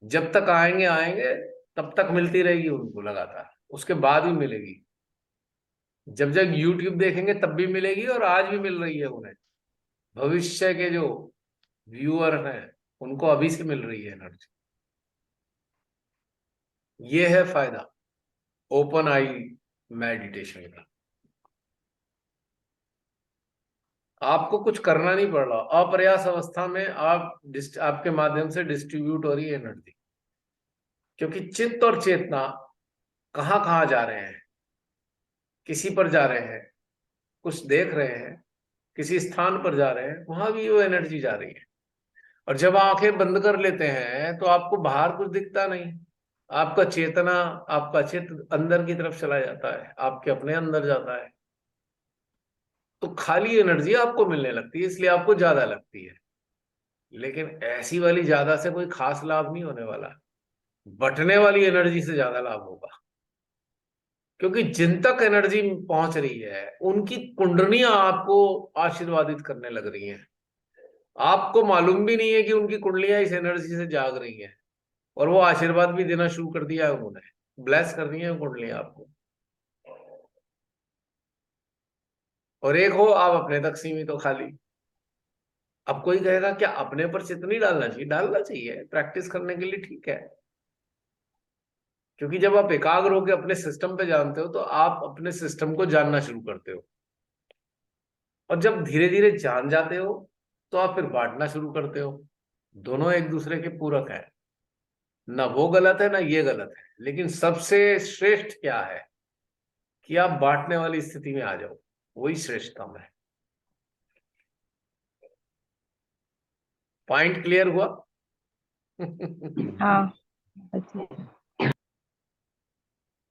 जब तक आएंगे आएंगे तब तक मिलती रहेगी उनको लगातार, उसके बाद भी मिलेगी। जब जब यूट्यूब देखेंगे तब भी मिलेगी, और आज भी मिल रही है उन्हें। भविष्य के जो व्यूअर हैं उनको अभी से मिल रही है एनर्जी। ये है फायदा ओपन आई मेडिटेशन का। आपको कुछ करना नहीं पड़ रहा, अप्रयास अवस्था में आपके माध्यम से डिस्ट्रीब्यूट हो रही है एनर्जी। क्योंकि चित्त और चेतना कहाँ कहाँ जा रहे हैं, किसी पर जा रहे हैं, कुछ देख रहे हैं, किसी स्थान पर जा रहे हैं, वहां भी वो एनर्जी जा रही है। और जब आंखें बंद कर लेते हैं तो आपको बाहर कुछ दिखता नहीं, आपका चेतना, आपका चित्त अंदर की तरफ चला जाता है, आपके अपने अंदर जाता है। तो खाली एनर्जी आपको मिलने लगती है, इसलिए आपको ज्यादा लगती है। लेकिन ऐसी वाली ज्यादा से कोई खास लाभ नहीं होने वाला, बटने वाली एनर्जी से ज्यादा लाभ होगा। क्योंकि जिन तक एनर्जी पहुंच रही है उनकी कुंडलियां आपको आशीर्वादित करने लग रही हैं। आपको मालूम भी नहीं है कि उनकी कुंडलियां इस एनर्जी से जाग रही हैं, और वो आशीर्वाद भी देना शुरू कर दिया है उन्होंने, ब्लेस कर दी है कुंडलियां आपको। और एक हो आप अपने तक सीमित हो खाली। अब कोई कहेगा क्या अपने पर चित नहीं डालना चाहिए? डालना चाहिए, प्रैक्टिस करने के लिए ठीक है। क्योंकि जब आप एकाग्र होकर अपने सिस्टम पे जानते हो तो आप अपने सिस्टम को जानना शुरू करते हो, और जब धीरे धीरे जान जाते हो तो आप फिर बांटना शुरू करते हो। दोनों एक दूसरे के पूरक हैं, ना वो गलत है ना ये गलत है। लेकिन सबसे श्रेष्ठ क्या है कि आप बांटने वाली स्थिति में आ जाओ, वही श्रेष्ठतम है। पॉइंट क्लियर हुआ? हाँ।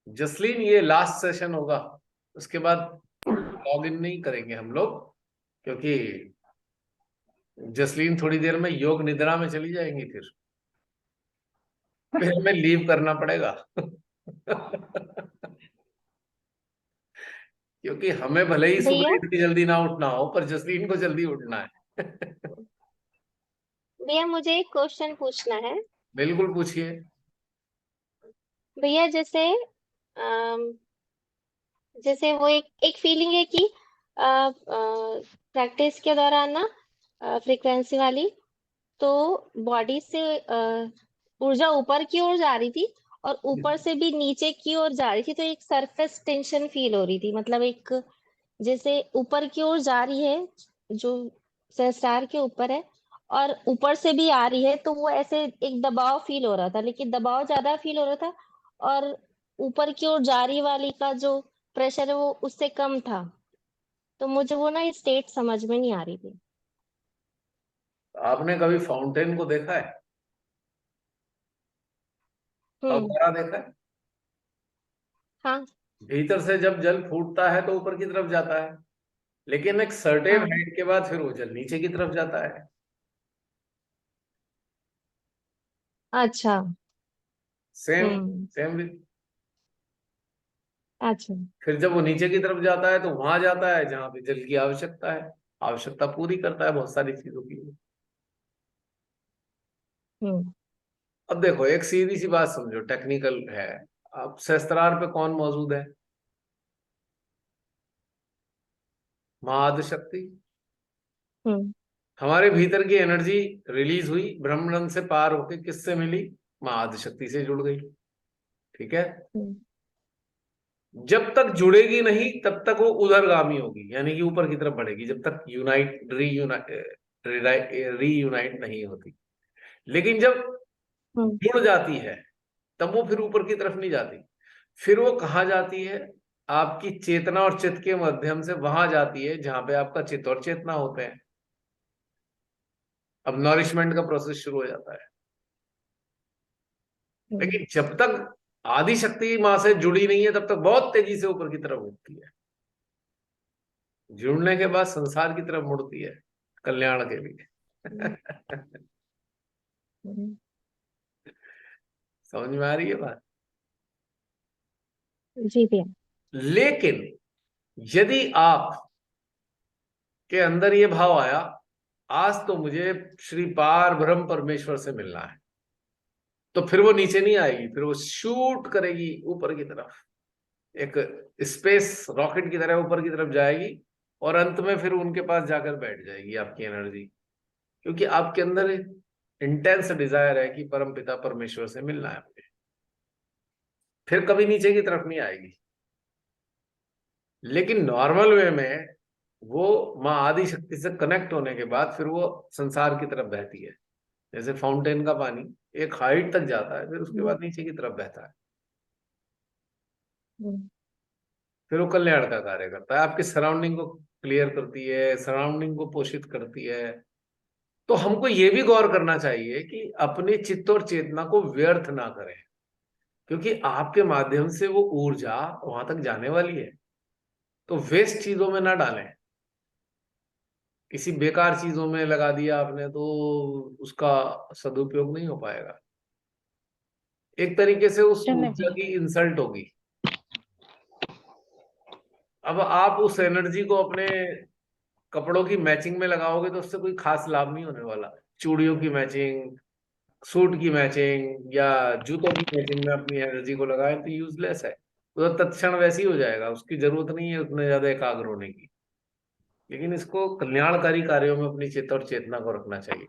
जसलीन, ये लास्ट सेशन होगा, उसके बाद लॉग इन नहीं करेंगे हम लोग, क्योंकि जसलीन थोड़ी देर में योग निद्रा में चली जाएंगी, फिर हमें लीव करना पड़ेगा। क्योंकि हमें भले ही भैया सुबह इतनी जल्दी ना उठना हो, पर जसलीन को जल्दी उठना है। भैया मुझे एक क्वेश्चन पूछना है। बिल्कुल पूछिए। भैया जैसे वो एक फीलिंग है कि प्रैक्टिस के दौरान ना फ्रीक्वेंसी वाली, तो बॉडी से ऊर्जा ऊपर की ओर जा रही थी और ऊपर से भी नीचे की ओर जा रही थी। तो एक सरफेस टेंशन फील हो रही थी, मतलब एक जैसे ऊपर की ओर जा रही है जो सहस्त्रार के ऊपर है, और ऊपर से भी आ रही है, तो वो ऐसे एक दबाव फील हो रहा था, लेकिन दबाव ज्यादा फील हो रहा था, और ऊपर की ओर जा रही वाली का जो प्रेशर है वो उससे कम था। तो मुझे वो ना स्टेट समझ में नहीं आ रही थी। आपने कभी फाउंटेन को देखा है? फव्वारा देखा है? हाँ भीतर से जब जल फूटता है तो ऊपर की तरफ जाता है, लेकिन एक सर्टेन हाँ। हाइट के बाद फिर वो जल नीचे की तरफ जाता है। अच्छा। सेम हम्म। सेम। अच्छा। फिर जब वो नीचे की तरफ जाता है तो वहां जाता है जहां पे जल की आवश्यकता है, आवश्यकता पूरी करता है बहुत सारी चीजों की। हम्म। अब देखो, एक सीधी सी बात समझो, टेक्निकल है। अब सहस्त्रार पे कौन मौजूद है? महाआदि शक्ति। हम्म। हमारे भीतर की एनर्जी रिलीज हुई, ब्रह्मांड से पार होके किससे मिली? माँ आदिशक्ति से जुड़ गई। ठीक है, हम्म, जब तक जुड़ेगी नहीं तब तक वो उधरगामी होगी, यानी कि ऊपर की तरफ बढ़ेगी, जब तक रीयूनाइट नहीं होती। लेकिन जब हम्म, जुड़ जाती है तब वो फिर ऊपर की तरफ नहीं जाती, फिर वो कहाँ जाती है, आपकी चेतना और चित्त के माध्यम से वहां जाती है जहां पे आपका चित्त और चेतना होते हैं। अब नॉरिशमेंट का प्रोसेस शुरू हो जाता है। लेकिन जब तक आदि शक्ति माँ से जुड़ी नहीं है तब तक बहुत तेजी से ऊपर की तरफ उठती है। जुड़ने के बाद संसार की तरफ मुड़ती है, कल्याण के लिए। हम्म, समझ में आ रही है बात? जी भैया। लेकिन यदि आप के अंदर ये भाव आया, आज तो मुझे श्री पार ब्रह्म परमेश्वर से मिलना है, तो फिर वो नीचे नहीं आएगी, फिर वो शूट करेगी ऊपर की तरफ, एक स्पेस रॉकेट की तरह ऊपर की तरफ जाएगी, और अंत में फिर उनके पास जाकर बैठ जाएगी आपकी एनर्जी, क्योंकि आपके अंदर इंटेंस डिजायर है कि परम पिता परमेश्वर से मिलना है मुझे। फिर कभी नीचे की तरफ नहीं आएगी। लेकिन नॉर्मल वे में वो माँ आदि शक्ति से कनेक्ट होने के बाद फिर वो संसार की तरफ बहती है, जैसे फाउंटेन का पानी एक हाइट तक जाता है, फिर उसके बाद नीचे की तरफ बहता है, हम्म, फिर वो कल्याण का कार्य करता है, आपके सराउंडिंग को क्लियर करती है, सराउंडिंग को पोषित करती है। तो हमको ये भी गौर करना चाहिए कि अपने चित्त और चेतना को व्यर्थ ना करें, क्योंकि आपके माध्यम से वो ऊर्जा वहां तक जाने वाली है। तो वेस्ट चीजों में ना डालें, किसी बेकार चीजों में लगा दिया आपने तो उसका सदुपयोग नहीं हो पाएगा, एक तरीके से उस चलो ऊर्जा भैया। की इंसल्ट होगी। अब आप उस एनर्जी को अपने कपड़ों की मैचिंग में लगाओगे तो उससे कोई खास लाभ नहीं होने वाला। चूड़ियों की मैचिंग, सूट की मैचिंग या जूतों की मैचिंग में अपनी एनर्जी को लगाएं तो यूजलेस है, तो तत्क्षण वैसे ही हो जाएगा, उसकी जरूरत नहीं है उतने ज्यादा एकाग्र होने की। लेकिन इसको कल्याणकारी कार्यों में अपनी चेत और चेतना को रखना चाहिए।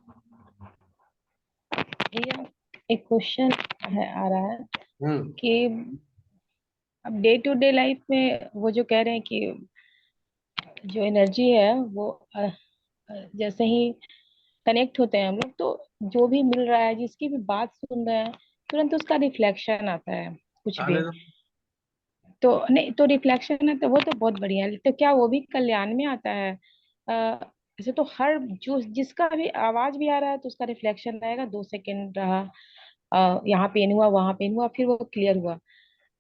भैया एक क्वेश्चन है आ रहा है हम्म। कि अब डे टू डे लाइफ में वो जो कह रहे हैं कि जो एनर्जी है वो जैसे ही कनेक्ट होते हैं हम लोग तो जो भी मिल रहा है जिसकी भी बात सुन रहे हैं तुरंत उसका रिफ्लेक्शन आता है कुछ आने भी। दो। तो नहीं तो रिफ्लेक्शन है तो वो तो बहुत बढ़िया है, तो क्या वो भी कल्याण में आता है? ऐसे तो हर जो जिसका भी आवाज भी आ रहा है तो उसका रिफ्लेक्शन आएगा, 2 सेकंड रहा, यहाँ पेन हुआ वहां पेन हुआ फिर वो क्लियर हुआ।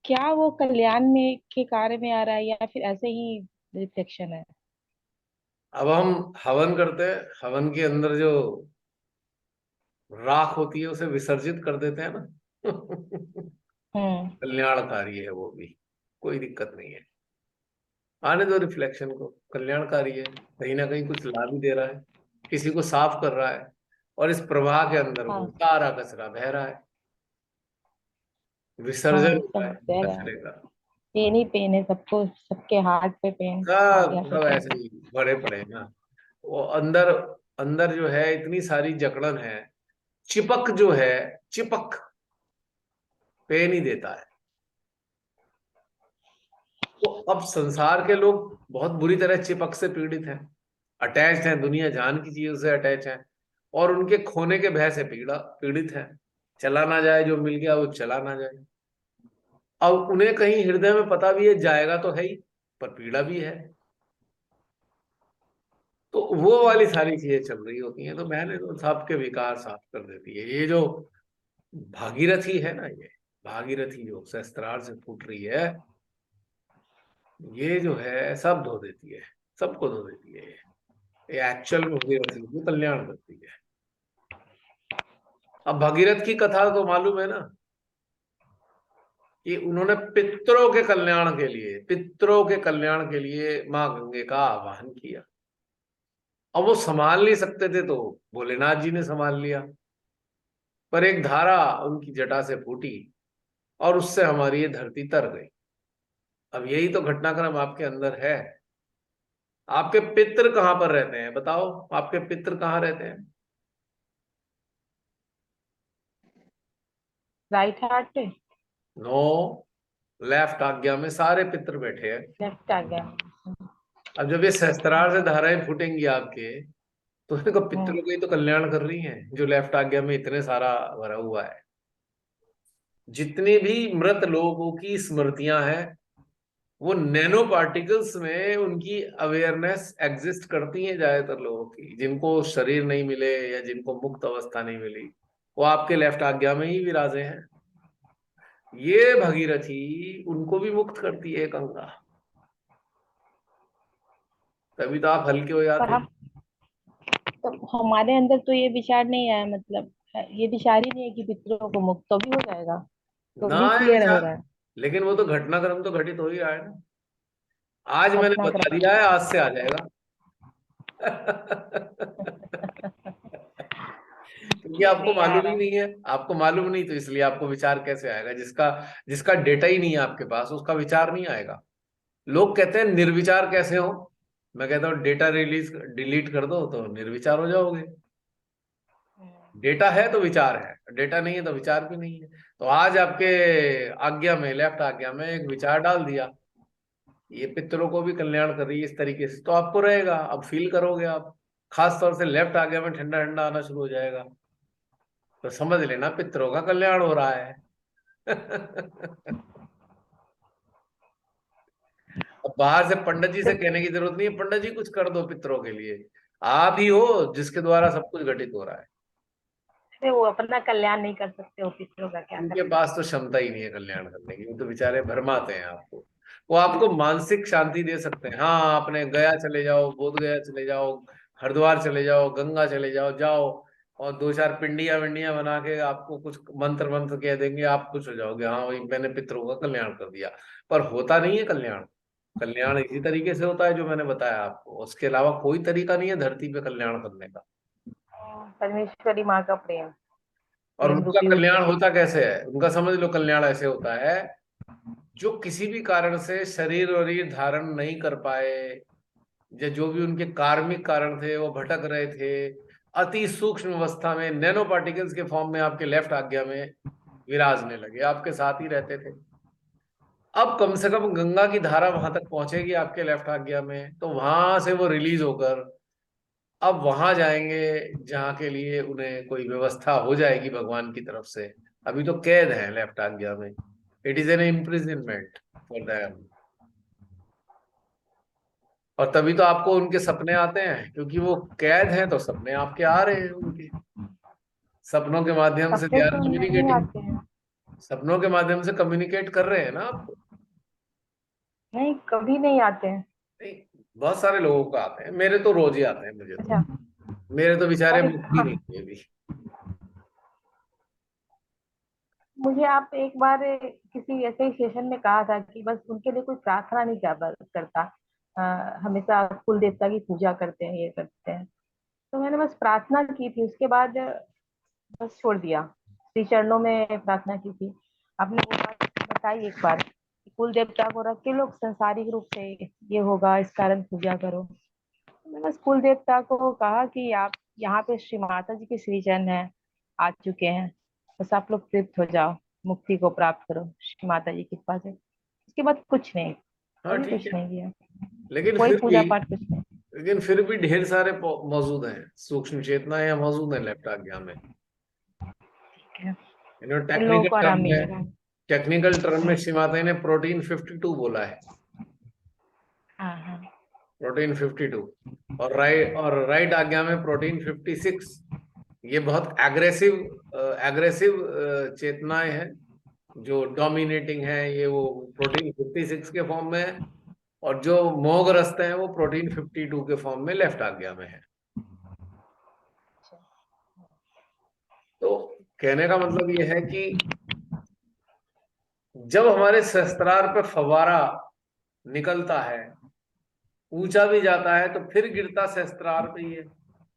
क्या वो कल्याण में के कार्य में आ रहा है या फिर ऐसे ही रिफ्लेक्शन है? अब हम हवन करते हैं, हवन के अंदर जो राख होती है उसे विसर्जित कर देते हैं ना। हम्म। कल्याणकारी है वो भी, कोई दिक्कत नहीं है, आने दो रिफ्लेक्शन को, कल्याणकारी है, कहीं ना कहीं कुछ ला भी दे रहा है, किसी को साफ कर रहा है, और इस प्रवाह के अंदर वो हाँ सारा कचरा बह रहा है, विसर्जन हाँ हो रहा सब है कह रहे हैं कचरे का। पेन ही पेन है सबको, सबके हाथ पे पेन, सब आज्ञा पे सब पेन। ऐसे ही भरे पड़े हैं ना। वो अंदर अंदर जो है इतनी सारी जकड़न है, चिपक जो है, चिपक पे नहीं देता है। तो अब संसार के लोग बहुत बुरी तरह चिपक से पीड़ित हैं, अटैच हैं, दुनिया जान की चीजों से अटैच हैं, और उनके खोने के भय से पीड़ित हैं। चला ना जाए, जो मिल गया वो चला ना जाए। अब उन्हें कहीं हृदय में पता भी है जाएगा तो है ही, पर पीड़ा भी है। तो वो वाली सारी चीजें चल रही होती हैं, तो मैंने तो सबके विकार साफ कर देती है। ये जो भागीरथी है ना, ये भागीरथी जो सहस्त्रार से फूट रही है, ये जो है सब धो देती है, सबको धो देती है। ये एक्चुअल में भागीरथी को कल्याण करती है। अब भगीरथ की कथा तो मालूम है ना, कि उन्होंने पितरों के कल्याण के लिए माँ गंगे का आह्वान किया। अब वो संभाल नहीं सकते थे तो भोलेनाथ जी ने संभाल लिया, पर एक धारा उनकी जटा से फूटी और उससे हमारी ये धरती तर गई। अब यही तो घटनाक्रम आपके अंदर है। आपके पितृ कहाँ पर रहते हैं बताओ, आपके पितृ कहाँ रहते हैं? राइट हार्ट पे, नो, लेफ्ट आज्ञा में सारे पितर बैठे हैं। लेफ्ट आ गया। अब जब ये सहस्त्रार से धाराएं फूटेंगी आपके, तो देखो पितरों का ही तो कल्याण कर रही हैं, जो लेफ्ट आज्ञा में इतने सारा भरा हुआ है। जितनी भी मृत लोगों की स्मृतियां हैं, वो नैनो पार्टिकल्स में उनकी अवेयरनेस एग्जिस्ट करती है। ज्यादातर लोगों की, जिनको शरीर नहीं मिले या जिनको मुक्त अवस्था नहीं मिली, वो आपके लेफ्ट आज्ञा में ही विराजे हैं। ये भगीरथी उनको भी मुक्त करती है गंगा, तभी तो आप हल्के हो पर जाते हैं। हम, तो हमारे अंदर तो ये विचार नहीं आया, मतलब ये विचार ही नहीं है कि पितरों को मुक्त तो भी हो जाएगा, तो ना भी है क्लियर हो विचार, रहा है। लेकिन वो तो घटनाक्रम तो घटित हो ही रहा है ना। आज मैंने बता घटनाक्रम। दिया है, आज से आ जाएगा। क्योंकि आपको नहीं आ मालूम ही रहा। नहीं है, आपको मालूम नहीं, तो इसलिए आपको विचार कैसे आएगा? जिसका जिसका डेटा ही नहीं है आपके पास, उसका विचार नहीं आएगा। लोग कहते हैं निर्विचार कैसे हो, मैं कहता हूँ डेटा रिलीज डिलीट कर दो तो निर्विचार हो जाओगे। डेटा है तो विचार है, डेटा नहीं है तो विचार भी नहीं है। तो आज आपके आज्ञा में, लेफ्ट आज्ञा में एक विचार डाल दिया, ये पितरों को भी कल्याण कर रही है इस तरीके से, तो आपको रहेगा, अब फील करोगे आप। खास तौर से लेफ्ट आज्ञा में ठंडा ठंडा आना शुरू हो जाएगा, तो समझ लेना पितरों का कल्याण हो रहा है। अब बाहर से पंडित जी से कहने की जरूरत नहीं है, पंडित जी कुछ कर दो पितरों के लिए, आप ही हो जिसके द्वारा सब कुछ घटित हो रहा है। अरे वो अपना कल्याण नहीं कर सकते, वो पितरों का क्या उनके करेंगे। पास तो क्षमता ही नहीं है कल्याण करने की, वो तो बेचारे भरमाते हैं आपको। वो आपको मानसिक शांति दे सकते हैं, हाँ अपने गया चले जाओ, बोध गया चले जाओ, हरिद्वार चले जाओ, गंगा चले जाओ, जाओ और दो चार पिंडियां विंडियां बना के आपको कुछ मंत्र मंत्र कह देंगे, आप खुश हो जाओगे, हाँ भाई मैंने पितरों का कल्याण कर दिया। पर होता नहीं है कल्याण। कल्याण इसी तरीके से होता है जो मैंने बताया आपको, उसके अलावा कोई तरीका नहीं है धरती पे कल्याण करने का। परमेश्वरी माँ का प्रेम, और प्रेम उनका रूपी कल्याण उस होता कैसे है? उनका समझ लो, कल्याण ऐसे होता है, जो किसी भी कारण से शरीर और ये धारण नहीं कर पाए, या जो भी उनके कार्मिक कारण थे, वो भटक रहे थे, अति सूक्ष्म अवस्था में नैनो पार्टिकल्स के फॉर्म में आपके लेफ्ट आज्ञा में विराजने लगे, आपके साथ ही रहते थे। अब कम से कम गंगा की धारा वहां तक पहुंचेगी आपके लेफ्ट आज्ञा में, तो वहां से वो रिलीज होकर अब वहां जाएंगे जहां के लिए उन्हें कोई व्यवस्था हो जाएगी भगवान की तरफ से। अभी तो कैद है लेफ्ट आज्ञा में, it is an imprisonment for them. और तभी तो आपको उनके सपने आते हैं, क्योंकि वो कैद हैं, तो सपने आपके आ रहे हैं उनके। सपनों के माध्यम से दे सपने आर तो नहीं कम्युनिकेटिंग, आते हैं। सपनों के माध्यम से कम्युनिकेट कर रहे हैं ना आपको। नहीं, कभी नहीं आते हैं। नहीं, बहुत सारे लोगों को आते हैं, मेरे तो रोज ही आते हैं, मुझे तो, अच्छा। मेरे तो बेचारे और मुक्ति नहीं हुए अभी। मुझे आप एक बार किसी ऐसे ही सेशन में कहा था कि बस उनके लिए कोई प्रार्थना नहीं करता, हमेशा कुल देवता की पूजा करते हैं, ये करते हैं। तो मैंने बस प्रार्थना की थी, उसके बाद बस छोड़ दिया, श्री चरणों में प्रार्थना की थी। आपने वो बात बताई एक बार कि कुल देवता को रख के लोग संसारिक रूप से ये होगा, इस कारण पूजा करो। मैंने बस कुल देवता को कहा कि आप यहाँ पे श्री माता जी के श्री चरण है, आ चुके हैं, बस आप लोग तृप्त हो जाओ, मुक्ति को प्राप्त करो श्री माता जी की कृपा से। उसके बाद कुछ नहीं, हाँ कभी ठीक कुछ है, नहीं किया, लेकिन कोई फिर भी पूजा पाठ कुछ नहीं। लेकिन फिर भी ढेर सारे मौजूद हैं, सूक्ष्म चेतना यहाँ मौजूद है लेफ्ट आज्ञा में। ठीक है, उन लोगों टेक्निकल को आराम टर्म में, मिलेगा। टेक्निकल टर्म में श्री माता जी ने प्रोटीन 52 बोला है, हाँ हाँ। प्रोटीन 52, और राइट आज्ञा में प्रोटीन 56। ये बहुत एग्रेसिव एग्रेसिव चेतनाएं हैं जो डोमिनेटिंग है, ये वो प्रोटीन 56 के फॉर्म में है। और जो मोहग्रस्त हैं वो प्रोटीन 52 के फॉर्म में लेफ्ट आज्ञा में है। तो कहने का मतलब ये है कि जब हमारे सहस्त्रार पे फवारा निकलता है, ऊंचा भी जाता है, तो फिर गिरता सहस्त्रार पे ही है,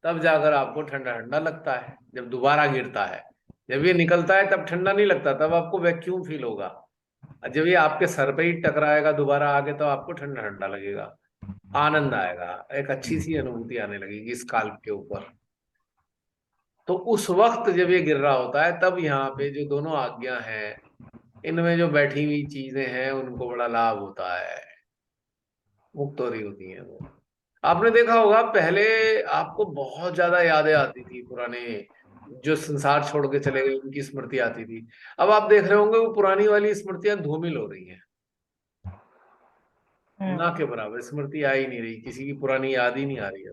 तब जाकर आपको ठंडा ठंडा लगता है। जब दोबारा गिरता है, जब ये निकलता है तब ठंडा नहीं लगता, तब आपको वैक्यूम फील होगा। और जब ये आपके सर पे ही टकराएगा दोबारा आगे, तो आपको ठंडा ठंडा लगेगा, आनंद आएगा, एक अच्छी सी अनुभूति आने लगेगी इस काल के ऊपर। तो उस वक्त जब ये गिर रहा होता है, तब यहाँ पे जो दोनों आज्ञा हैं, इनमें जो बैठी हुई चीजें हैं, उनको बड़ा लाभ होता है, मुक्त हो रही होती हैं वो। आपने देखा होगा पहले आपको बहुत ज्यादा यादें आती थी, पुराने जो संसार छोड़ के चले गए उनकी स्मृति आती थी। अब आप देख रहे होंगे वो पुरानी वाली स्मृतियां धूमिल हो रही हैं, ना के बराबर स्मृति आ ही नहीं रही, किसी की पुरानी याद ही नहीं आ रही है।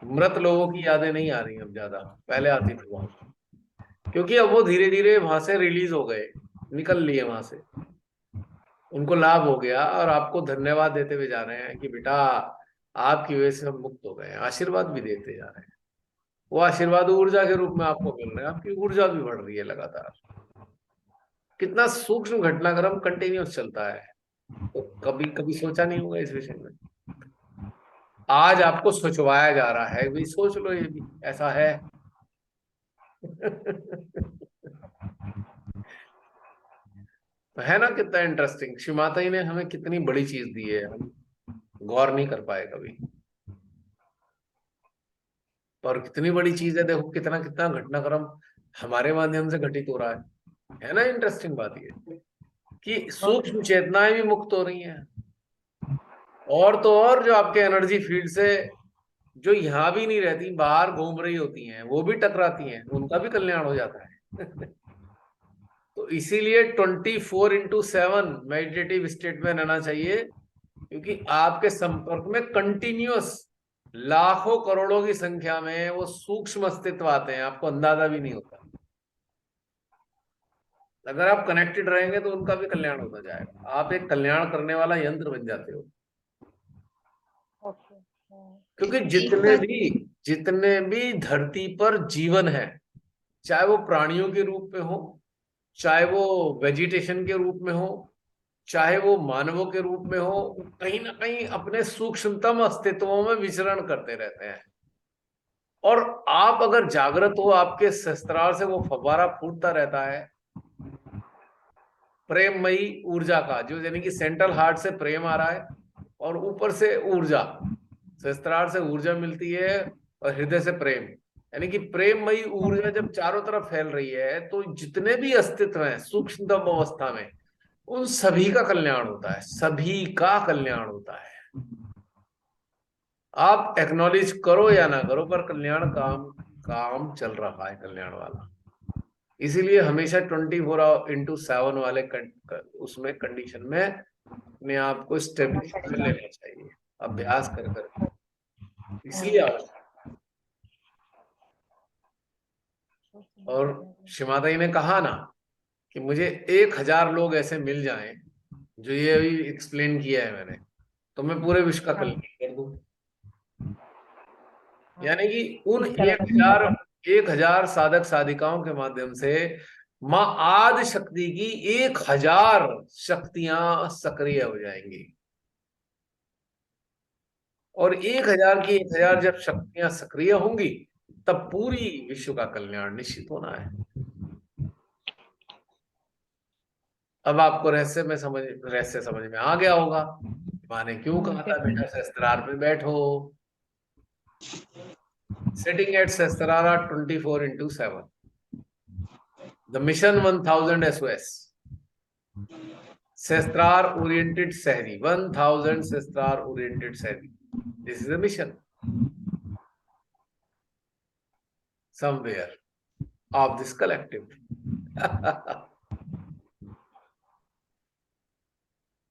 मृत लोगों की यादें नहीं आ रही अब ज्यादा, पहले आती थी बहुत, क्योंकि अब वो धीरे धीरे वहां से रिलीज हो गए, निकल लिए वहां से, उनको लाभ हो गया और आपको धन्यवाद देते हुए जा रहे हैं कि बेटा आपकी वजह से हम मुक्त हो गए हैं, आशीर्वाद भी देते जा रहे हैं। वो आशीर्वाद ऊर्जा के रूप में आपको मिल रहे हैं, आपकी ऊर्जा भी बढ़ रही है लगातार। कितना सूक्ष्म घटनाक्रम कंटिन्यूस चलता है, तो कभी कभी सोचा नहीं होगा इस विषय में। आज आपको सोचवाया जा रहा है, भाई सोच लो ये भी ऐसा है। है ना, कितना इंटरेस्टिंग। श्री माता जी ने हमें कितनी बड़ी चीज दी है, हम गौर नहीं कर पाए कभी, और कितनी बड़ी चीज है। देखो कितना कितना घटनाक्रम हमारे माध्यम से घटित हो रहा है ना। इंटरेस्टिंग बात ये कि सूक्ष्म चेतनाएं भी मुक्त हो रही हैं, और तो और जो आपके एनर्जी फील्ड से जो यहाँ भी नहीं रहती, बाहर घूम रही होती हैं, वो भी टकराती हैं, उनका भी कल्याण हो जाता है। तो इसीलिए 24/7 मेडिटेटिव स्टेट में रहना चाहिए, क्योंकि आपके संपर्क में कंटिन्यूअस लाखों करोड़ों की संख्या में वो सूक्ष्म अस्तित्व आते हैं, आपको अंदाजा भी नहीं होता। अगर आप कनेक्टेड रहेंगे तो उनका भी कल्याण होता जाएगा, आप एक कल्याण करने वाला यंत्र बन जाते हो। क्योंकि जितने भी धरती पर जीवन है, चाहे वो प्राणियों के रूप में हो, चाहे वो वेजिटेशन के रूप में हो, चाहे वो मानवों के रूप में हो, कहीं ना कहीं अपने सूक्ष्मतम अस्तित्वों में विचरण करते रहते हैं। और आप अगर जागृत हो, आपके शस्त्रार से वो फव्वारा फूटता रहता है प्रेममयी ऊर्जा का, जो यानी कि सेंट्रल हार्ट से प्रेम आ रहा है और ऊपर से ऊर्जा, शस्त्रार से ऊर्जा मिलती है और हृदय से प्रेम, यानी कि प्रेममयी ऊर्जा जब चारों तरफ फैल रही है, तो जितने भी अस्तित्व हैं सूक्ष्मतम अवस्था में, उन सभी का कल्याण होता है, सभी का कल्याण होता है। आप एक्नॉलेज करो या ना करो, पर कल्याण काम चल रहा है, कल्याण वाला। इसीलिए हमेशा 24/7 वाले उसमें कंडीशन में अपने आप को स्टेबलिश कर लेना चाहिए, अभ्यास कर इसलिए आवश्यक। और श्री माता जी ने कहा ना कि मुझे 1000 लोग ऐसे मिल जाएं जो ये अभी एक्सप्लेन किया है मैंने, तो मैं पूरे विश्व का कल्याण कर दूं। यानी कि उन 1000 साधक साधिकाओं के माध्यम से मां आदि शक्ति की 1000 शक्तियां सक्रिय हो जाएंगी, और 1000 की 1000 जब शक्तियां सक्रिय होंगी, तब पूरी विश्व का कल्याण निश्चित होना है। अब आपको रहस्य समझ में आ गया होगा, माने क्यों कहा था बेटा शस्त्रार पे बैठो। Sitting at Sahasrara 24/7. The mission 1000 SOS. Sahasrar oriented Sahri. 1000 Sahasrar oriented Sahri. This is the mission. Somewhere of this collective.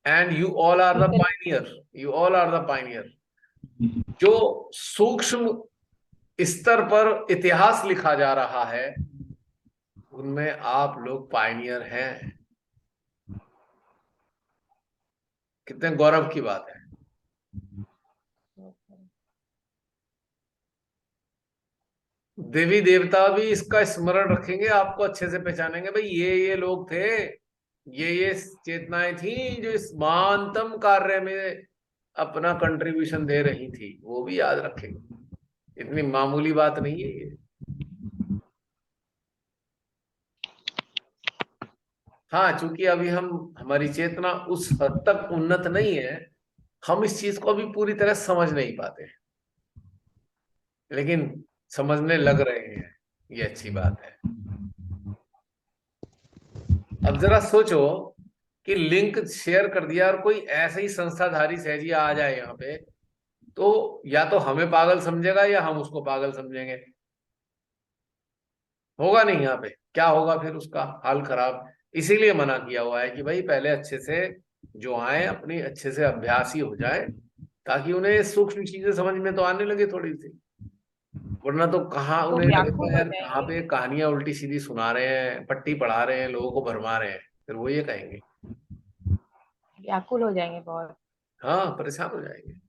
And you all are the pioneer. You all are the pioneer. जो सूक्ष्म स्तर पर इतिहास लिखा जा रहा है, उनमें आप लोग पायनियर हैं। कितने गौरव की बात है। देवी देवता भी इसका स्मरण रखेंगे, आपको अच्छे से पहचानेंगे, भाई ये लोग थे, ये चेतनाएं थी जो इस महानतम कार्य में अपना कंट्रीब्यूशन दे रही थी, वो भी याद रखेंगे। इतनी मामूली बात नहीं है ये। हाँ, चूंकि अभी हमारी चेतना उस हद तक उन्नत नहीं है, हम इस चीज को अभी पूरी तरह समझ नहीं पाते, लेकिन समझने लग रहे हैं। ये अच्छी बात है। अब जरा सोचो कि लिंक शेयर कर दिया और कोई ऐसे ही संस्थाधारी सहजी आ जाए यहाँ पे, तो या तो हमें पागल समझेगा या हम उसको पागल समझेंगे। होगा नहीं यहाँ पे, क्या होगा फिर, उसका हाल खराब। इसीलिए मना किया हुआ है कि भाई पहले अच्छे से जो आए अपनी अच्छे से अभ्यासी हो जाए, ताकि उन्हें सूक्ष्म चीजें समझ में तो आने लगे थोड़ी सी। वरना तो कहाँ तो उन्हें व्याकुल लगेगा हो यार कहाँ जाएंगे, पे कहानियां उल्टी सीधी सुना रहे हैं, पट्टी पढ़ा रहे हैं, लोगों को भरमा रहे हैं, फिर वो ये कहेंगे। व्याकुल हो जाएंगे बहुत। हाँ, परेशान हो जाएंगे।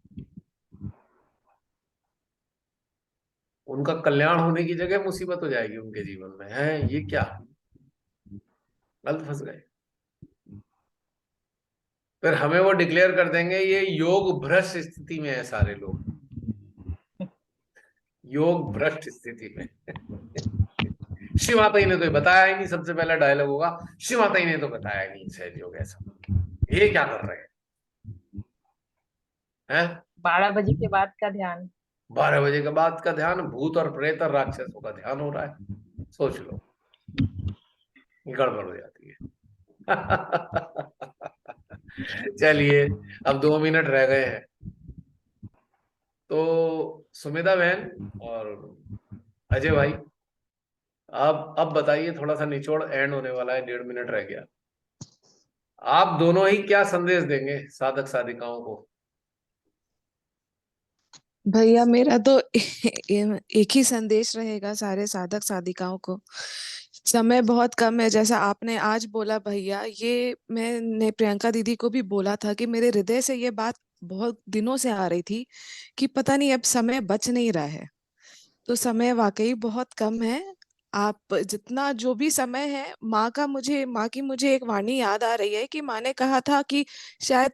उनका कल्याण होने की जगह मुसीबत हो जाएगी उनके जीवन में। है ये क्या, गलत फंस गए। फिर हमें वो डिक्लेयर कर देंगे ये योग भ्रष्ट स्थिति में है सारे लोग, योग भ्रष्ट स्थिति में। शिव माता ही ने तो बताया ही नहीं, सबसे पहला डायलॉग होगा शिव माता ही ने तो बताया ही नहीं सहज योग ऐसा, ये क्या कर रहे हैं? 12 बजे के बाद का ध्यान। 12 बजे के बाद का ध्यान, भूत और प्रेत और राक्षसों का ध्यान हो रहा है। सोच लो, गड़बड़ हो जाती है। चलिए, अब 2 मिनट रह गए हैं, तो सुमिता बहन और अजय भाई, अब बताइए, थोड़ा सा निचोड़ एंड होने वाला है, 1.5 मिनट रह गया। आप दोनों ही क्या संदेश देंगे साधक साधिकाओं को? भैया मेरा तो एक ही संदेश रहेगा सारे साधक साधिकाओं को। समय बहुत कम है, जैसा आपने आज बोला भैया, ये मैंने प्रियंका दीदी को भी बोला था कि मेरे हृदय से ये बात बहुत दिनों से आ रही थी कि पता नहीं अब समय बच नहीं रहा है। तो समय वाकई बहुत कम है। आप जितना जो भी समय है, माँ की मुझे एक वाणी याद आ रही है कि माँ ने कहा था कि शायद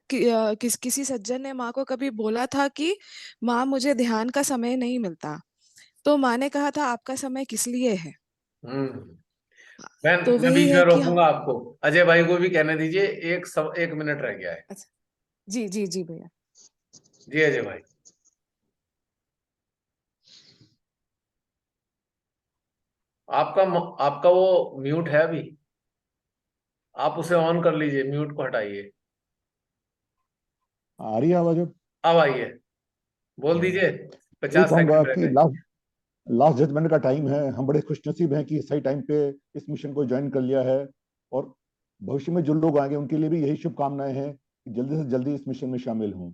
किसी सज्जन ने माँ को कभी बोला था कि माँ मुझे ध्यान का समय नहीं मिलता। तो माँ ने कहा था आपका समय किस लिए है। मैं तो मैं वही बीच में है कि रोकूंगा आपको, अजय भाई को भी कहने दीजिए, 1 मिनट रह गया है। अच्छा, जी जी जी भैया। जी अजय भाई, आपका वो म्यूट है अभी, आप उसे ऑन कर लीजिए, म्यूट को हटाइए। आ रही है आवाज अब? अब आइए, बोल दीजिए। यही 50 कहूंगा सेकंड रह कि गए। लास्ट जजमेंट का टाइम है। हम बड़े खुशनसीब हैं कि सही टाइम पे इस मिशन को ज्वाइन कर लिया है, और भविष्य में जो लोग आएंगे उनके लिए भी यही शुभकामनाएं हैं कि जल्दी से जल्दी इस मिशन में शामिल हों।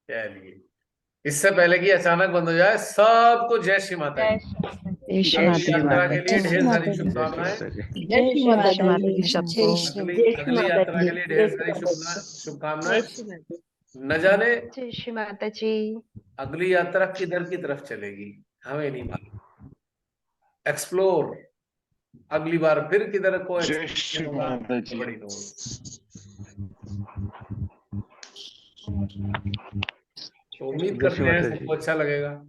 चलिए, इससे पहले कि अचानक बंद हो जाए, सबको जय श्री माता जय जी। श्री अगली यात्रा के लिए जय श्री ढेर सारी माता दी। शुभकामनाएं। जय श्री माता जय श्री माता दी। दी सबको। जय श्री अगली माता यात्रा दी। के लिए जय ढेर श्री सारी माता दी। शुभकामनाएं। जय श्री माता न जाने जय श्री माता जी। अगली यात्रा किधर की तरफ चलेगी, हमें नहीं मालूम। एक्सप्लोर अगली बार फिर किधर को जय श्री होगा, माता जी। बड़ी नोट। तो उम्मीद जय करते श्री हैं माता जी। सबको अच्छा लगेगा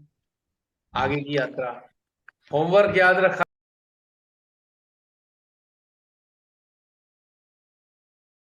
आगे की यात्रा। होमवर्क याद रखा